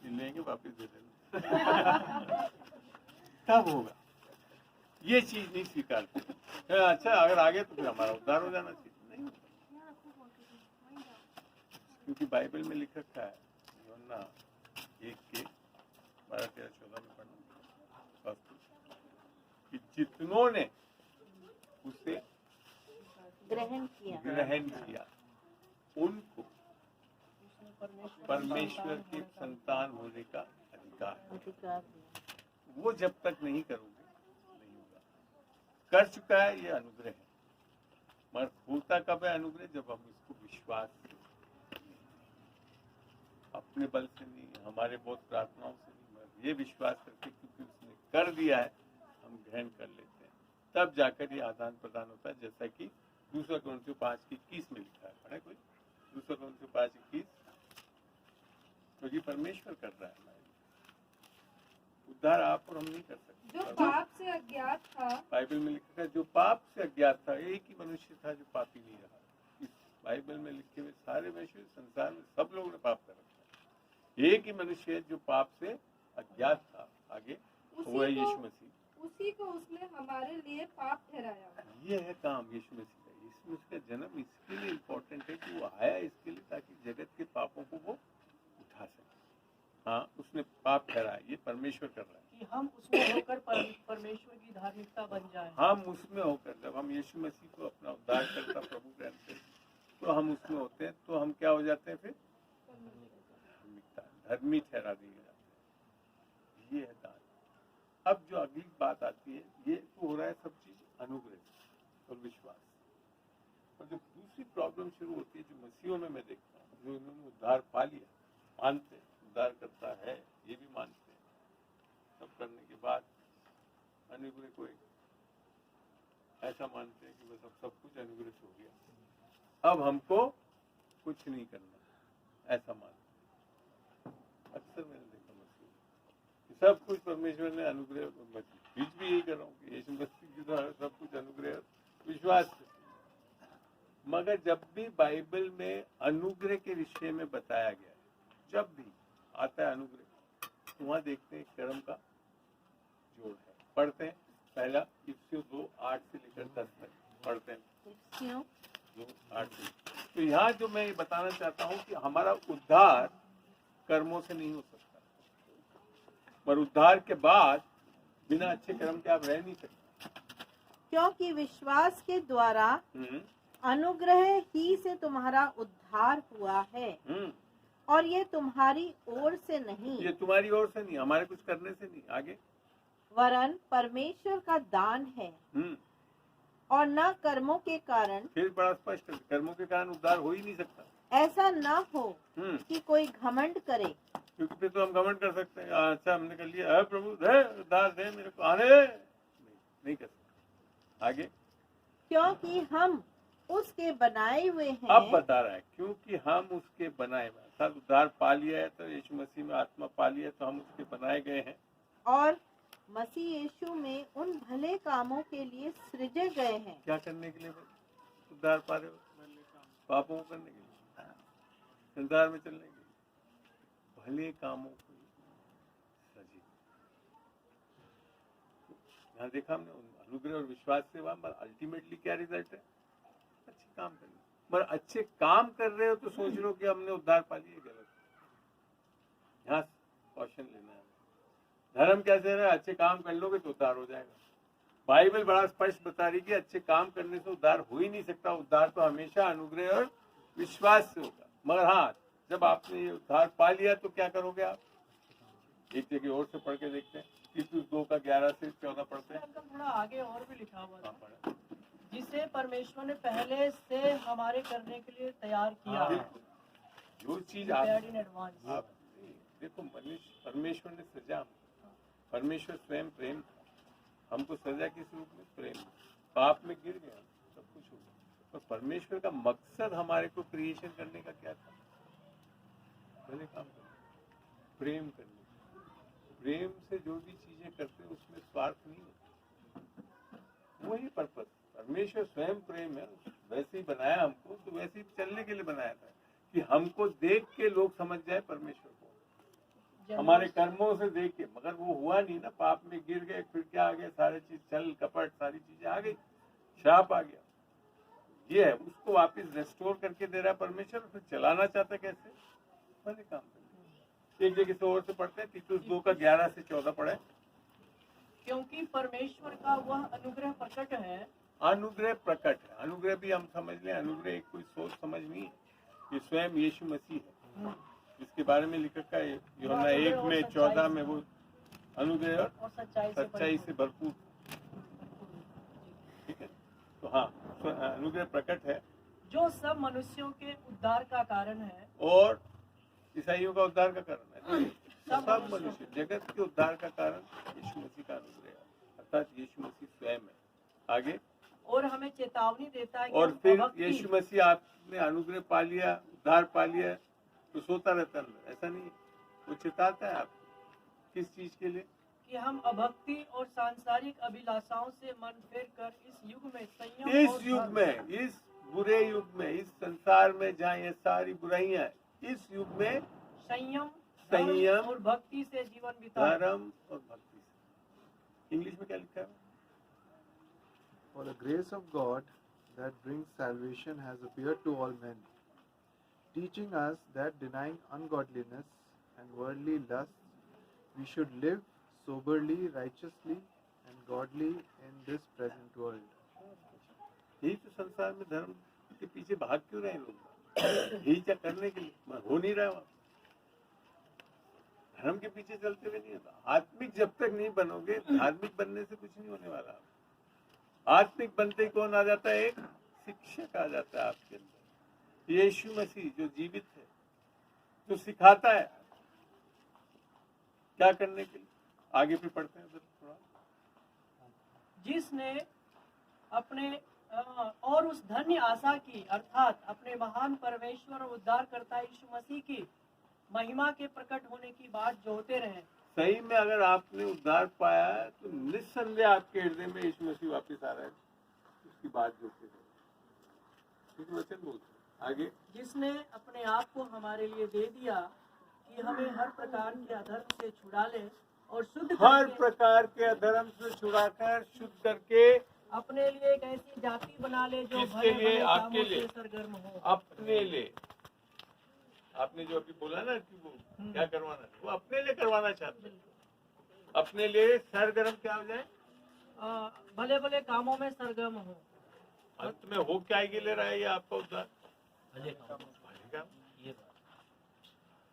A: लेंगे, वापस दे देना। तब होगा। ये चीज नहीं स्वीकारते। अच्छा अगर आ गया तो फिर हमारा उद्धार हो जाना चाहिए, नहीं, क्योंकि बाइबल में लिख रखा है, यूहन्ना 1:12-13-14 में पढ़ना कि जितनों ने उसे
B: ग्रहण
A: किया उनको परमेश्वर के संतान होने का अधिकार है। वो जब तक नहीं करोगे नहीं होगा। कर चुका है, ये अनुग्रह है, मगर होता कब है अनुग्रह? जब हम इसको विश्वास से, अपने बल से नहीं, हमारे बहुत प्रार्थनाओं से नहीं, मगर ये विश्वास करके क्योंकि उसने कर दिया है, हम ग्रहण कर लेते हैं, तब जाकर ये आदान प्रदान होता है। जैसा कि 2 Corinthiयों 5:21 में लिखा है, पढ़े कोई? 2 Corinthiयों 5:21, क्योंकि परमेश्वर कर रहा है हमारे उद्धार, आप और हम नहीं कर सकते।
C: जो पाप से अज्ञात था,
A: बाइबल में लिखा है जो पाप से अज्ञात था, एक ही मनुष्य था जो पापी नहीं रहा। इस बाइबल में लिखे हुए सारे मनुष्य, संसार में सब लोगों ने पाप कर रखा है। एक ही मनुष्य है जो पाप से अज्ञात था, आगे वो है यीशु मसीह।
C: उसी को उसने हमारे लिए पाप ठहराया।
A: ये है काम यीशु मसीह का। यीशु मसीह का जन्म इसके लिए इम्पोर्टेंट है कि वो आया इसके लिए ताकि जगत के पापों को वो उठा सके। हाँ, उसने पाप ठहराया, ये परमेश्वर कर रहा है
E: कि हम उसमें होकर परमेश्वर की धार्मिकता बन जाए।
A: हम उसमें होकर, जब हम यीशु मसीह को अपना उद्धार करता प्रभु कहते हैं तो हम उसमें होते हैं, तो हम क्या हो जाते हैं? फिर धर्मी ठहरा दिए जाते हैं। ये है दान। अब जो अगली बात आती है, ये तो हो रहा है सब चीज अनुग्रह और विश्वास, और जो दूसरी प्रॉब्लम शुरू होती है, जो मसीहों में मैं देखता हूँ, जो उन्होंने उद्धार पा लिया, मानते हैं उद्धार करता है, ये भी मानते हैं, सब करने के बाद अनुग्रह को एक ऐसा मानते हैं कि बस अब सब कुछ अनुग्रह से हो गया, अब हमको कुछ नहीं करना, ऐसा मानते हैं। अक्सर मैंने देखा मसीह सब कुछ परमेश्वर ने अनुग्रह, बीच भी यही कर रहा हूँ कि यीशु मसीह के द्वारा सब कुछ अनुग्रह विश्वास से। मगर जब भी बाइबल में अनुग्रह के विषय में बताया गया है, जब भी आता है अनुग्रह, तो वहाँ देखते हैं कर्म का जोड़ है। पढ़ते हैं पहला इफिसियों 2:8 से लेकर 10 तक पढ़ते हैं।
B: इफिसियों
A: 2:8 से। तो यहाँ जो मैं ये बताना चाहता हूँ कि हमारा उद्धार कर्मों से नहीं हो सकता, पर उद्धार के बाद बिना अच्छे कर्म के आप रह नहीं सकते,
B: क्योंकि विश्वास के द्वारा अनुग्रह ही से तुम्हारा उद्धार हुआ है, और ये तुम्हारी ओर से नहीं,
A: ये तुम्हारी ओर से नहीं, हमारे कुछ करने से नहीं, आगे
B: वरन परमेश्वर का दान है, और न कर्मों के कारण।
A: फिर बड़ा स्पष्ट है, कर्मों के कारण उद्धार हो ही नहीं सकता।
B: ऐसा न हो कि कोई घमंड करे,
A: क्योंकि फिर तो हम घमंड कर सकते हैं, अच्छा हमने कर लिया, प्रभु दे उद्धार दे मेरे को, अरे नहीं कर सकते। आगे,
B: क्योंकि हम उसके बनाए हुए हैं।
A: अब बता रहा है क्योंकि हम उसके बनाए हुए, अर्थात उद्धार पा लिया है, तो यीशु मसीह में आत्मा पा लिया है, तो हम उसके बनाए गए हैं,
B: और मसीह यीशु में उन भले कामों के लिए सृजे गए हैं।
A: क्या करने के लिए उद्धार पा रहे हो? पापों को करने के लिए, संसार में चलने के लिए, भले कामों को सृजे। यहाँ देखा हमने अनुग्रह और विश्वास से अल्टीमेटली क्या रिजल्ट है? अच्छे काम करना। पर अच्छे काम कर रहे हो तो सोच लो कि हमने उद्धार पा लिया, गलत। यहाँ क्वेश्चन लेना है, धर्म कैसे रहा? अच्छे काम कर लोगे तो उद्धार हो जाएगा। बाइबल बड़ा स्पष्ट बता रही कि अच्छे काम करने से उद्धार हो ही नहीं सकता। उद्धार तो हमेशा अनुग्रह और विश्वास से होगा। मगर हाँ, जब आपने ये उद्धार पा लिया तो क्या करोगे आप? एक जगह और से पढ़ के देखते हैं, तीतुस 2:11 से 14 पढ़ते हैं।
E: थोड़ा आगे और भी लिखा हुआ था, जिसे परमेश्वर ने पहले से हमारे करने के लिए तैयार किया।
A: जो चीज आप देखो, मनुष्य परमेश्वर ने सजा, परमेश्वर स्वयं प्रेम था, हमको सजा किस रूप में? प्रेम। पाप में गिर गया, सब कुछ हो गया, पर परमेश्वर का मकसद हमारे को क्रिएशन करने का क्या था? भले काम करने, प्रेम करने, प्रेम से जो भी चीजें करते हैं उसमें स्वार्थ नहीं है, वही पर्पस। परमेश्वर स्वयं प्रेम है, वैसे ही बनाया हमको, तो वैसे ही चलने के लिए बनाया था कि हमको देख के लोग समझ जाए परमेश्वर को, हमारे कर्मों से देख के। मगर वो हुआ नहीं ना, पाप में गिर गए, फिर क्या आ गया, सारी चीज छल कपट सारी चीजें आ गई, श्राप आ गया। ये है, उसको वापस रेस्टोर करके दे रहा है परमेश्वर, फिर चलाना चाहता कैसे, भले काम करते। एक जगह से और से पढ़ते हैं, तीतुस 2 का 11 से 14 पढ़े।
E: क्योंकि परमेश्वर का वह अनुग्रह प्रकट है।
A: अनुग्रह प्रकट है, अनुग्रह भी हम समझ लें, अनुग्रह एक कोई सोच समझ नहीं है, ये स्वयं यीशु मसीह है जिसके बारे में लिखा है यूहन्ना 1 में 14 में, वो अनुग्रह और सच्चाई से भरपूर। ठीक है, तो हाँ, अनुग्रह प्रकट है
E: जो सब मनुष्यों के उद्धार का कारण है।
A: और ईसाइयों का उद्धार का कारण है। सब मनुष्य जगत के उद्धार का कारण यीशु मसीह का अनुग्रह है, अर्थात यीशु मसीह स्वयं है। आगे,
E: और हमें चेतावनी देता है कि
A: और फिर
E: अभक्ति-
A: यीशु मसीह आपने अनुग्रह पा लिया, उद्धार पा लिया, तो सोता रहता है, ऐसा नहीं है। वो चेताता है आपको किस चीज के लिए,
E: कि हम अभक्ति और सांसारिक अभिलाषाओं से मन फेर कर इस युग में संयम और
A: इस युग
E: धर्म-
A: में, इस बुरे युग में, इस संसार में जहाँ ये सारी बुराइयां हैं, इस युग में
E: संयम
A: संयम
E: और भक्ति से जीवन बिताएं।
A: धर्म और भक्ति से। इंग्लिश में क्या लिखा है?
D: For the grace of God that brings salvation has appeared to all men, teaching us that denying ungodliness and worldly lusts, we should live soberly, righteously, and godly in this present world.
A: यही तो संसार में धर्म के पीछे भाग क्यों रहे लोग, यही क्या करने के लिए हो नहीं रहा वहाँ। धर्म के पीछे चलते हुए नहीं होता। आत्मिक जब तक नहीं बनोगे, धार्मिक बनने से कुछ नहीं होने वाला। आत्मिक बनते ही कौन आ जाता है? एक शिक्षक आ जाता है आपके अंदर, यीशु मसीह जो जीवित है, जो सिखाता है क्या करने के लिए। आगे फिर पढ़ते हैं थोड़ा।
E: जिसने अपने और उस धन्य आशा की अर्थात अपने महान परमेश्वर और उद्धारकर्ता यीशु मसीह की महिमा के प्रकट होने की बात जोहते रहे।
A: सही में अगर आपने उद्धार पाया है तो निस्संदेह आपके हृदय में यीशु मसीह वापस आ रहा है, उसकी बात जोड़ते रहे। वचन बोलते हैं आगे,
E: जिसने अपने आप को हमारे लिए दे दिया कि हमें हर प्रकार के अधर्म से छुड़ा ले और शुद्ध
A: हर
E: करके
A: प्रकार के अधर्म से छुड़ाकर शुद्ध करके
E: अपने लिए एक ऐसी जाति बना ले जो
A: किसके
E: भले
A: लिए?
E: भले
A: आपके
E: कामों
A: लिए।
E: से सरगर्म हो।
A: अपने लिए। आपने जो अभी बोला ना कि वो क्या करवाना, वो अपने लिए करवाना चाहते हैं। अपने लिए सरगर्म क्या हो जाए?
E: भले भले कामों में सरगर्म हो।
A: अंत में हो क्या ही ले रहा है ये आपका उद्धार? भले काम।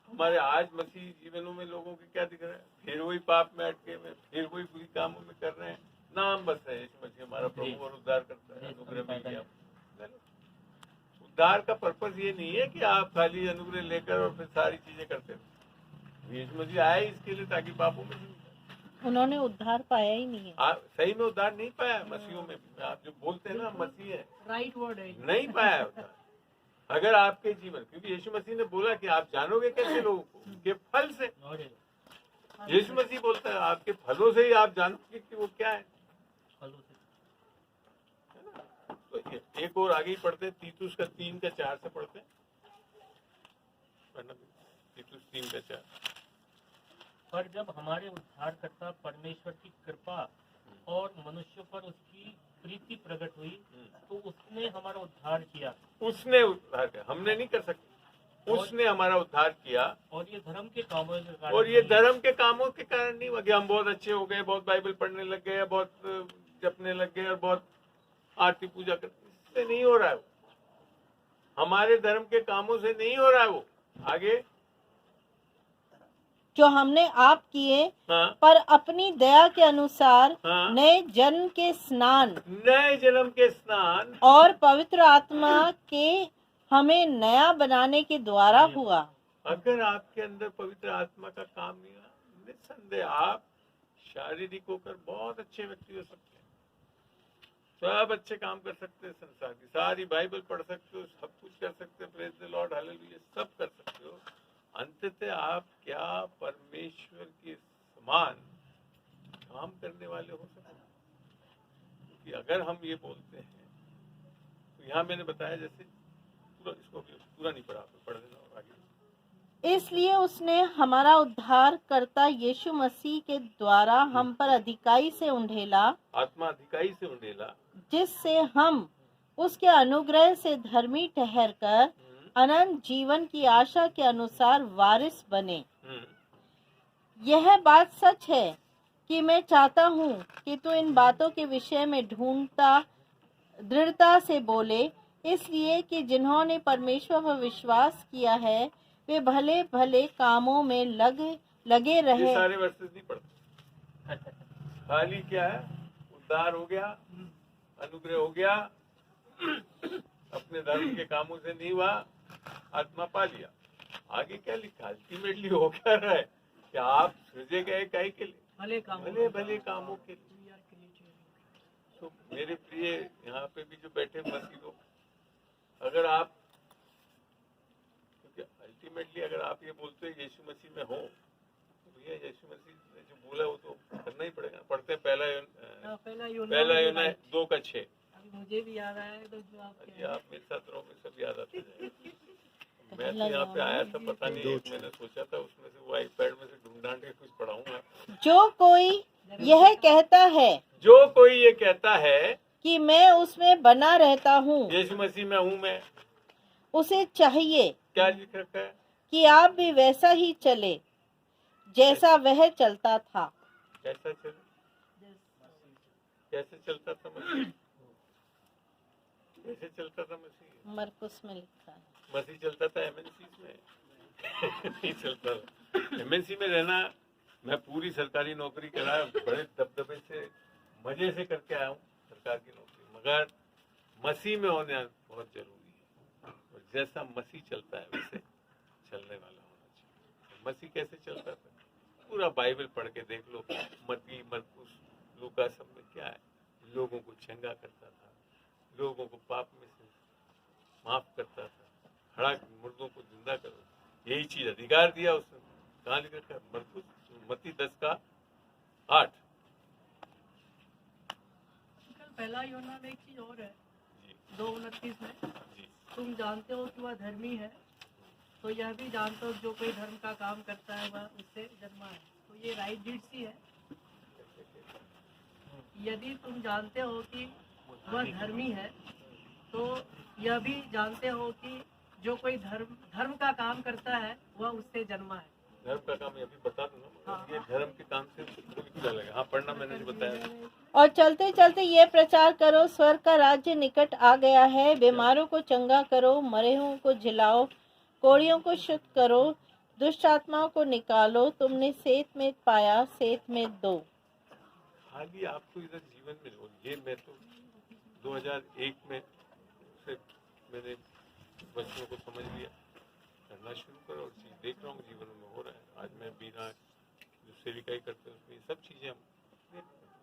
A: हमारे आज मसीह जीवनों में लोगों के क्या दिख रहा है? फिर वही पाप में अटके हुए, फिर वही बुरी कामों में कर रहे हैं। नाम बस है यीशु मसीह हमारा प्रभु और उद्धार करता है, अनुग्रह मिल गया। उद्धार का पर्पस ये नहीं है कि आप खाली अनुग्रह लेकर और फिर सारी चीजें करते रहो। यीशु मसीह आए इसके लिए ताकि पापों में
B: उन्होंने उद्धार पाया ही नहीं है।
A: आप सही में उद्धार नहीं पाया मसीहों में भी। आप जो बोलते हैं ना मसीह है,
E: राइट वर्ड है।
A: नहीं पाया है उद्धार। अगर आपके जीवन, क्योंकि यीशु मसीह ने बोला कि आप जानोगे कैसे लोगों को? उनके फल से। यीशु मसीह बोलता है आपके फलों से ही आप जानोगे कि वो क्या है। तो एक और आगे ही पढ़ते हैं, तीतुस का 3 का 4 से पढ़ते हैं। तीतुस 3 का 4।
F: पर जब हमारे उद्धारकर्ता परमेश्वर की कृपा और मनुष्यों पर उसकी प्रीति प्रकट हुई तो उसने हमारा उद्धार किया।
A: उसने उद्धार किया, हमने नहीं कर सकते। उसने हमारा उद्धार किया।
F: और ये धर्म के कामों के कारण
A: और ये धर्म के कामों के कारण नहीं हुआ कि हम बहुत अच्छे हो गए, बहुत बाइबल पढ़ने लग गए, बहुत जपने लग गए और बहुत आरती पूजा करते, इससे नहीं हो रहा है। हमारे धर्म के कामों से नहीं हो रहा है वो। आगे,
B: जो हमने आप किए,
A: हाँ,
B: पर अपनी दया के अनुसार
A: हाँ,
B: नए जन्म के स्नान
A: नए जन्म के स्नान
B: और पवित्र आत्मा के हमें नया बनाने के द्वारा हुआ।
A: अगर आपके अंदर पवित्र आत्मा का काम नहीं हुआ, निस्संदेह आप शारीरिक होकर बहुत अच्छे व्यक्ति हो सकते हैं, सब अच्छे काम कर सकते हैं, संसार की सारी बाइबल पढ़ सकते हो, सब कुछ कर सकते हो, प्रेज द लॉर्ड, हालेलुया, सब कर सकते हो। अंततः आप क्या परमेश्वर के समान काम करने वाले हो सके। क्योंकि अगर हम ये बोलते हैं तो यहाँ मैंने बताया जैसे पूरा, इसको पूरा नहीं पढ़ा, पढ़ देना और आगे।
B: इसलिए उसने हमारा उद्धार करता यीशु मसीह के द्वारा हम पर अधिकाई से उंडेला,
A: आत्मा अधिकाई से उंडेला,
B: जिससे हम उसके अनुग्रह से धर्मी ठहरकर अनंत जीवन की आशा के अनुसार वारिस बने। यह बात सच है कि मैं चाहता हूँ कि तू इन बातों के विषय में ढूंढता दृढ़ता से बोले, इसलिए कि जिन्होंने परमेश्वर पर विश्वास किया है वे भले भले कामों में लगे
A: ये
B: रहे।
A: सारे वर्सेस नहीं पढ़ते, खाली क्या है, उद्धार हो गया, अनुग्रह हो गया, अपने धर्म के कामों से नहीं हुआ, आत्मा पा लिया। आगे क्या लिखा, अल्टीमेटली हो क्या रहा है कि आप सृजे गए काहे के लिए, भले भले कामों के लिए। तो मेरे प्रिय यहाँ पे भी जो बैठे मसीह लोग, अगर आप, क्योंकि अल्टीमेटली अगर आप ये बोलते हैं यीशु मसीह में हो, तो भैया यीशु मसीह ने जो बोला वो तो करना ही पड़ेगा। पढ़ते हैं पहला यूना 2:6।
E: मुझे भी याद आया तो जो
A: आप मेरे साथ रहो, में सब याद आते हैं। मैं तो यहाँ पे आया था, पता नहीं, मैंने सोचा था उसमें से वो आईपैड में से ढूंढ ढांड के कुछ पढ़ाऊंगा।
B: जो कोई यह कहता है कि मैं उसमें बना रहता हूँ,
A: यीशु मसीह में हूँ मैं,
B: उसे चाहिए
A: क्या लिख रखा है
B: कि आप भी वैसा ही चले जैसा वह चलता था।
A: कैसा चले, कैसे चलता था मसीह, कैसे चलता था मसीह?
B: मरकुस में लिखा है।
A: मसीह चलता था एमएनसी में नहीं चलता था। एमएनसी में रहना, मैं पूरी सरकारी नौकरी करा, बड़े दबदबे से मजे से करके आया हूँ सरकार की नौकरी, मगर मसीह में होना बहुत जरूरी है। और जैसा मसीह चलता है वैसे चलने वाला होना चाहिए। मसीह कैसे चलता था, पूरा बाइबल पढ़ के देख लो, मत्ती, मरकुस, लूका, सब में क्या है, लोगों को चंगा करता था, लोगों को पाप में से माफ करता था, खड़ा मुर्दों को जिंदा करो, यही चीज अधिकार दिया उसने। कहाँ लिखा था? मरकुस, मत्ती 10:8।
E: पहला यूना में एक चीज और है, 2:29 में,
A: जी,
E: तुम जानते हो कि वह धर्मी है, तो यह भी जानते हो जो कोई धर्म का काम करता है वह उससे जन्मा है। तो ये राइट डीड्स ही है। यदि तुम जानते हो कि वह धर्मी है, तो यह भी जानते हो कि जो कोई धर्म का काम करता है वह उससे जन्मा है।
A: धर्म का काम ये भी बता दूंगा, ये धर्म के काम से बिल्कुल अलग है। हाँ, पढ़ना मैंने जो बताया।
B: और चलते चलते ये प्रचार करो, स्वर्ग का राज्य निकट आ गया है, बीमारों को चंगा करो, मरे हुओं को जिलाओ, कोढ़ियों को शुद्ध करो, दुष्ट आत्माओं को निकालो, तुमने सेत में पाया सेत में दो।
A: खाली आपको इधर जीवन में हो, ये मैं तो 2001 में से मैंने बच्चों को समझ लिया, करना शुरू करो और चीज देख रहा हूँ जीवन में हो रहा है। आज मैं बीना जो सेविकाई करते हैं उसमें ये सब चीजें हम देख रहे हैं।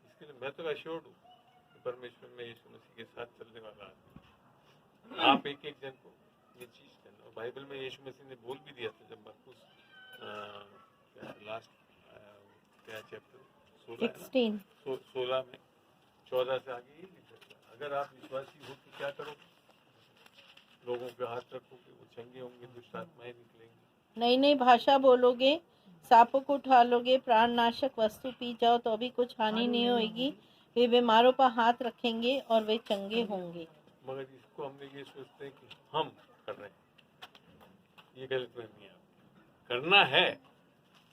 A: इसके लिए मैं तो एश्योर्ड हूँ कि परमेश्वर में यीशु मसीह के साथ चलने वाला आदमी। आप एक एक जन को ये चीज करना। और बाइबल में यीशु मसीह ने बोल भी दिया था, जब मरकुस लास्ट क्या चैप्टर 16 में 14 से आगे ही लिखा था, अगर आप विश्वासी हो तो क्या करो, लोगों के हाथ रखोगे, वो चंगे होंगे, दुष्ट आत्माएं निकलेंगी,
B: नई नई भाषा बोलोगे, सांपों को उठा लोगे, प्राणनाशक वस्तु पी जाओ तो भी कुछ हानि नहीं होगी, वे बीमारों पर हाथ रखेंगे और वे चंगे होंगे।
A: मगर इसको हमने ये सोचते हैं कि हम कर रहे हैं, ये गलत फहमी है। करना है,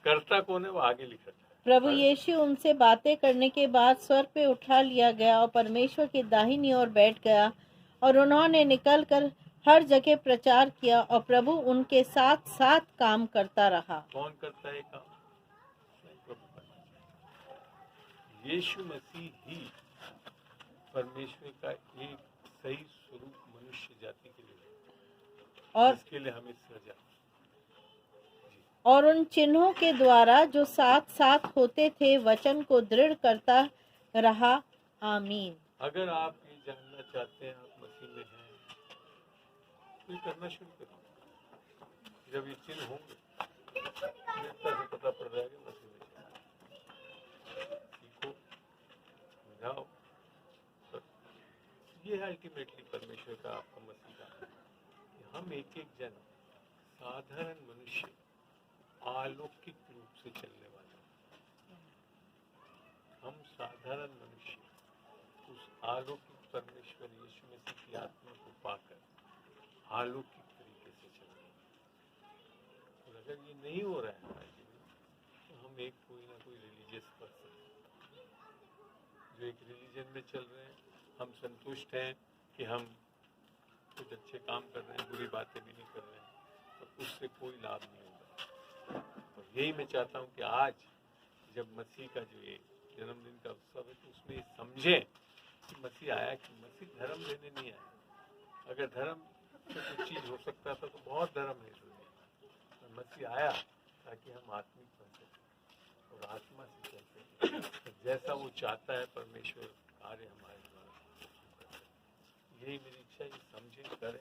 A: करता कौन है वो आगे लिखा है।
B: प्रभु यीशु उनसे बातें करने के बाद स्वर्ग पे उठा लिया गया और परमेश्वर की दाहिनी ओर बैठ गया, और उन्होंने निकलकर हर जगह प्रचार किया, और प्रभु उनके साथ साथ काम करता रहा।
A: कौन करता है काम? यीशु मसीह ही परमेश्वर का एक सही स्वरूप मनुष्य जाति के लिए, और इसके लिए हमें सजा,
B: और उन चिन्हों के द्वारा जो साथ साथ होते थे वचन को दृढ़ करता रहा। आमीन।
A: अगर आप ये जानना चाहते हैं आप मसीह में हैं, तो ये करना शुरू करो। जब ये चिन्ह होंगे, दृढ़ता से पता पड़ जाएगा मसीह में। समझाओ। तो ये है अल्टीमेटली परमेश्वर का, आपका मसीह का, कि हम एक एक जन साधारण मनुष्य अलौकिक रूप से चलने वाले हैं। हम साधारण मनुष्य उस अलौकिक परमेश्वर यीशु मसीह की आत्मा को पाकर अलौकिक तरीके से चलेंगे। और अगर ये नहीं हो रहा है हमारे जीवन में, तो हम एक कोई ना कोई रिलीजियस पर्सन जो एक रिलीजन में चल रहे हैं, हम संतुष्ट हैं कि हम कुछ अच्छे काम कर रहे हैं, बुरी बातें भी नहीं कर रहे हैं, तो उससे कोई लाभ नहीं होगा। और यही मैं चाहता हूँ कि आज जब मसीह का जो ये जन्मदिन का उत्सव है, तो उसमें समझें कि मसीह आया कि मसीह धर्म देने नहीं आया। अगर धर्म से कुछ चीज़ हो सकता था तो बहुत धर्म है दुनिया। मसीह आया ताकि हम आत्मिक बन सकें और आत्मा से चल सकें, तो जैसा वो चाहता है परमेश्वर कार्य हमारे द्वारा। यही मेरी इच्छा है, समझें, करें।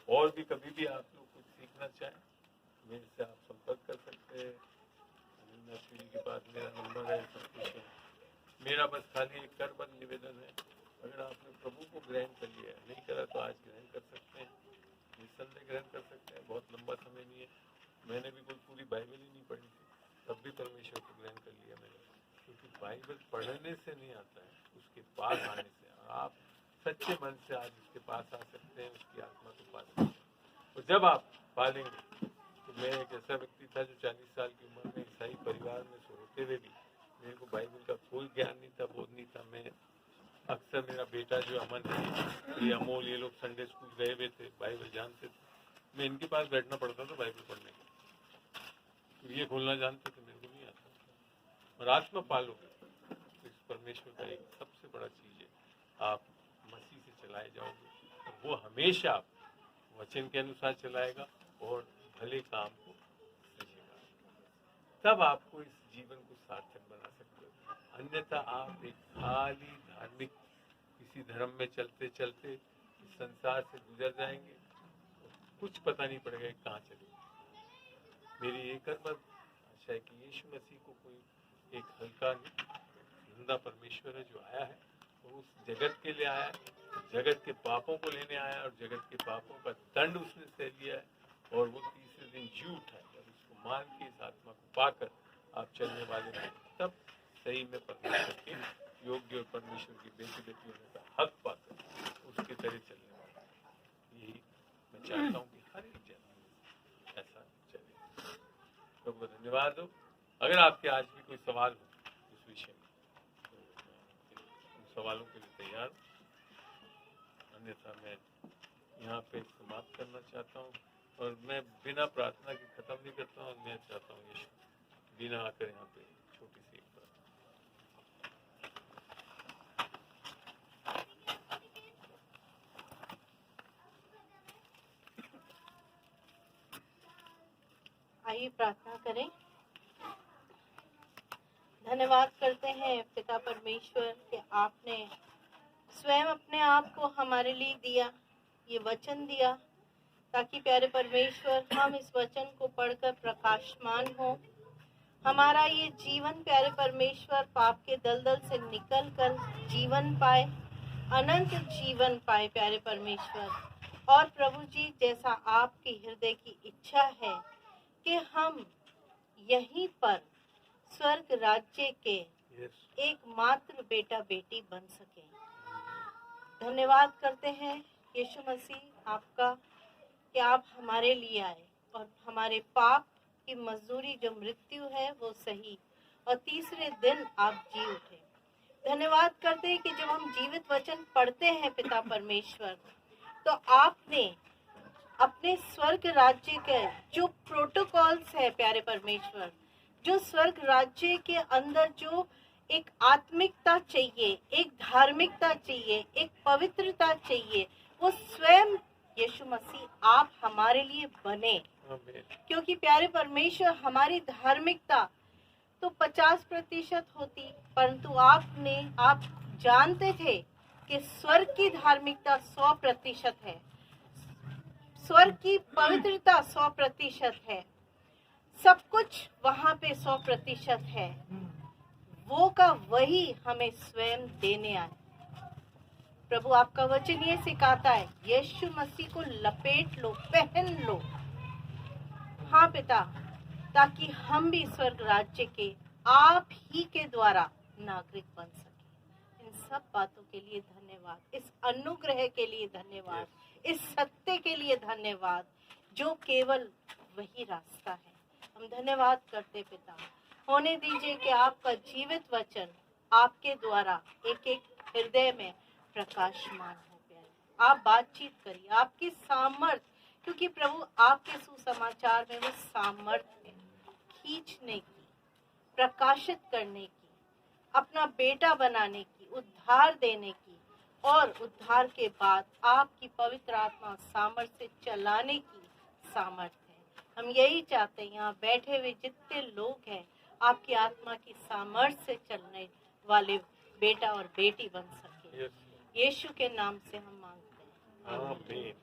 A: और भी कभी भी आप लोग कुछ सीखना चाहें, मेरे से आप संपर्क कर सकते हैं। नर्सरी के पास मेरा नंबर है, सब कुछ है। मेरा बस खाली एक करबद्ध निवेदन है, अगर आपने प्रभु को ग्रहण कर लिया, नहीं करा तो आज ग्रहण कर सकते हैं, निस्संदेह ग्रहण कर सकते हैं। बहुत लंबा समय नहीं है, मैंने भी कोई पूरी बाइबल ही नहीं पढ़ी थी, तब भी परमेश्वर को ग्रहण कर लिया मैंने। क्योंकि बाइबल पढ़ने से नहीं आता है, उसके पास आने से। आप सच्चे मन से आज उसके पास आ सकते हैं, उसकी आत्मा को पा सकते हैं। और जब आप पालेंगे, तो मैं एक ऐसा व्यक्ति था जो 40 साल की उम्र में ईसाई परिवार में होते हुए भी मेरे को बाइबल का कोई ज्ञान नहीं था, बोध नहीं था। मैं अक्सर, मेरा बेटा जो अमन है, ये अमोल, ये लोग संडे स्कूल गए हुए थे, बाइबल जानते थे, मैं इनके पास बैठना पड़ता था बाइबल पढ़ने के। तो ये खोलना जानते थे, मेरे को नहीं आता। और आत्मा पालोगे तो इस परमेश्वर का एक सबसे बड़ा चीज़ है, आप मसीह से चलाए जाओगे, तो वो हमेशा वचन के अनुसार चलाएगा और भले काम को सजेगा। तब आपको इस जीवन को सार्थक बना सकते हो। अन्यथा आप एक खाली धार्मिक किसी धर्म में चलते चलते इस संसार से गुजर जाएंगे, कुछ पता नहीं पड़ेगा कहाँ चले। मेरी एक बात आशा है कि यीशु मसीह को कोई एक हल्का जिंदा परमेश्वर है जो आया है, वो उस जगत के लिए आया है, जगत के पापों को लेने आया, और जगत के पापों का दंड उसने सह लिया है, और वो तीसरे दिन जी उठा है। और उसको मान के इस आत्मा को पाकर आप चलने वाले हैं, तब सही में परमेश्वर के योग्य और परमेश्वर की बेटी बेटी होने का हक पाकर उसकी तरह चलने वाले। यही मैं चाहता हूँ कि हर एक जन ऐसा चले। तो धन्यवाद हो। अगर आपके आज भी कोई सवाल हो इस विषय में, तो उन सवालों के लिए तैयार हूँ। अन्यथा मैं यहाँ पे समाप्त करना चाहता हूँ, और मैं बिना प्रार्थना के खत्म नहीं करता हूँ। मैं चाहता हूँ यीशु बिना आकर यहाँ पे छोटी सी एक प्रार्थना।
B: आइए प्रार्थना करें। धन्यवाद करते हैं पिता परमेश्वर कि आपने स्वयं अपने आप को हमारे लिए दिया, ये वचन दिया, ताकि प्यारे परमेश्वर हम इस वचन को पढ़कर प्रकाशमान हो। हमारा ये जीवन प्यारे परमेश्वर पाप के दलदल से निकलकर जीवन पाए, अनंत जीवन पाए प्यारे परमेश्वर। और प्रभु जी, जैसा आपकी हृदय की इच्छा है कि हम यहीं पर स्वर्ग राज्य के एकमात्र बेटा बेटी बन सके। धन्यवाद करते हैं यीशु मसीह आपका कि आप हमारे लिए आए और हमारे पाप की मजदूरी जो मृत्यु है वो सही, और तीसरे दिन आप जी उठे। धन्यवाद करते हैं कि जब हम जीवित वचन पढ़ते हैं पिता परमेश्वर, तो आपने अपने स्वर्ग राज्य के जो प्रोटोकॉल्स है प्यारे परमेश्वर, जो स्वर्ग राज्य के अंदर जो एक आत्मिकता चाहिए, एक धार्मिकता चाहिए, एक पवित्रता चाहिए, वो स्वयं यीशु मसीह आप हमारे लिए बने। क्योंकि प्यारे परमेश्वर, हमारी धार्मिकता तो 50% होती, परंतु आप जानते थे कि स्वर्ग की धार्मिकता 100% है, स्वर्ग की पवित्रता 100% है, सब कुछ वहां पे 100% है। वो का वही हमें स्वयं देने आए। प्रभु आपका वचन ये सिखाता है, यीशु मसीह को लपेट लो, पहन लो। हाँ पिता, ताकि हम भी स्वर्ग राज्य के आप ही के द्वारा नागरिक बन सके। इन सब बातों के लिए धन्यवाद, इस अनुग्रह के लिए धन्यवाद, इस सत्य के लिए धन्यवाद जो केवल वही रास्ता है। हम धन्यवाद करते पिता। होने दीजिए कि आपका जीवित वचन आपके द्वारा एक एक हृदय में प्रकाशमान हो गया। आप बातचीत करिए, आपकी सामर्थ, क्योंकि प्रभु आपके सुसमाचार में वो सामर्थ है खींचने की, प्रकाशित करने की, अपना बेटा बनाने की, उद्धार देने की, और उद्धार के बाद आपकी पवित्र आत्मा सामर्थ से चलाने की सामर्थ है। हम यही चाहते हैं यहाँ बैठे हुए जितने लोग हैं आपकी आत्मा की सामर्थ से चलने वाले बेटा और बेटी बन सके। यीशु के नाम से हम मांगते हैं।
A: आमीन।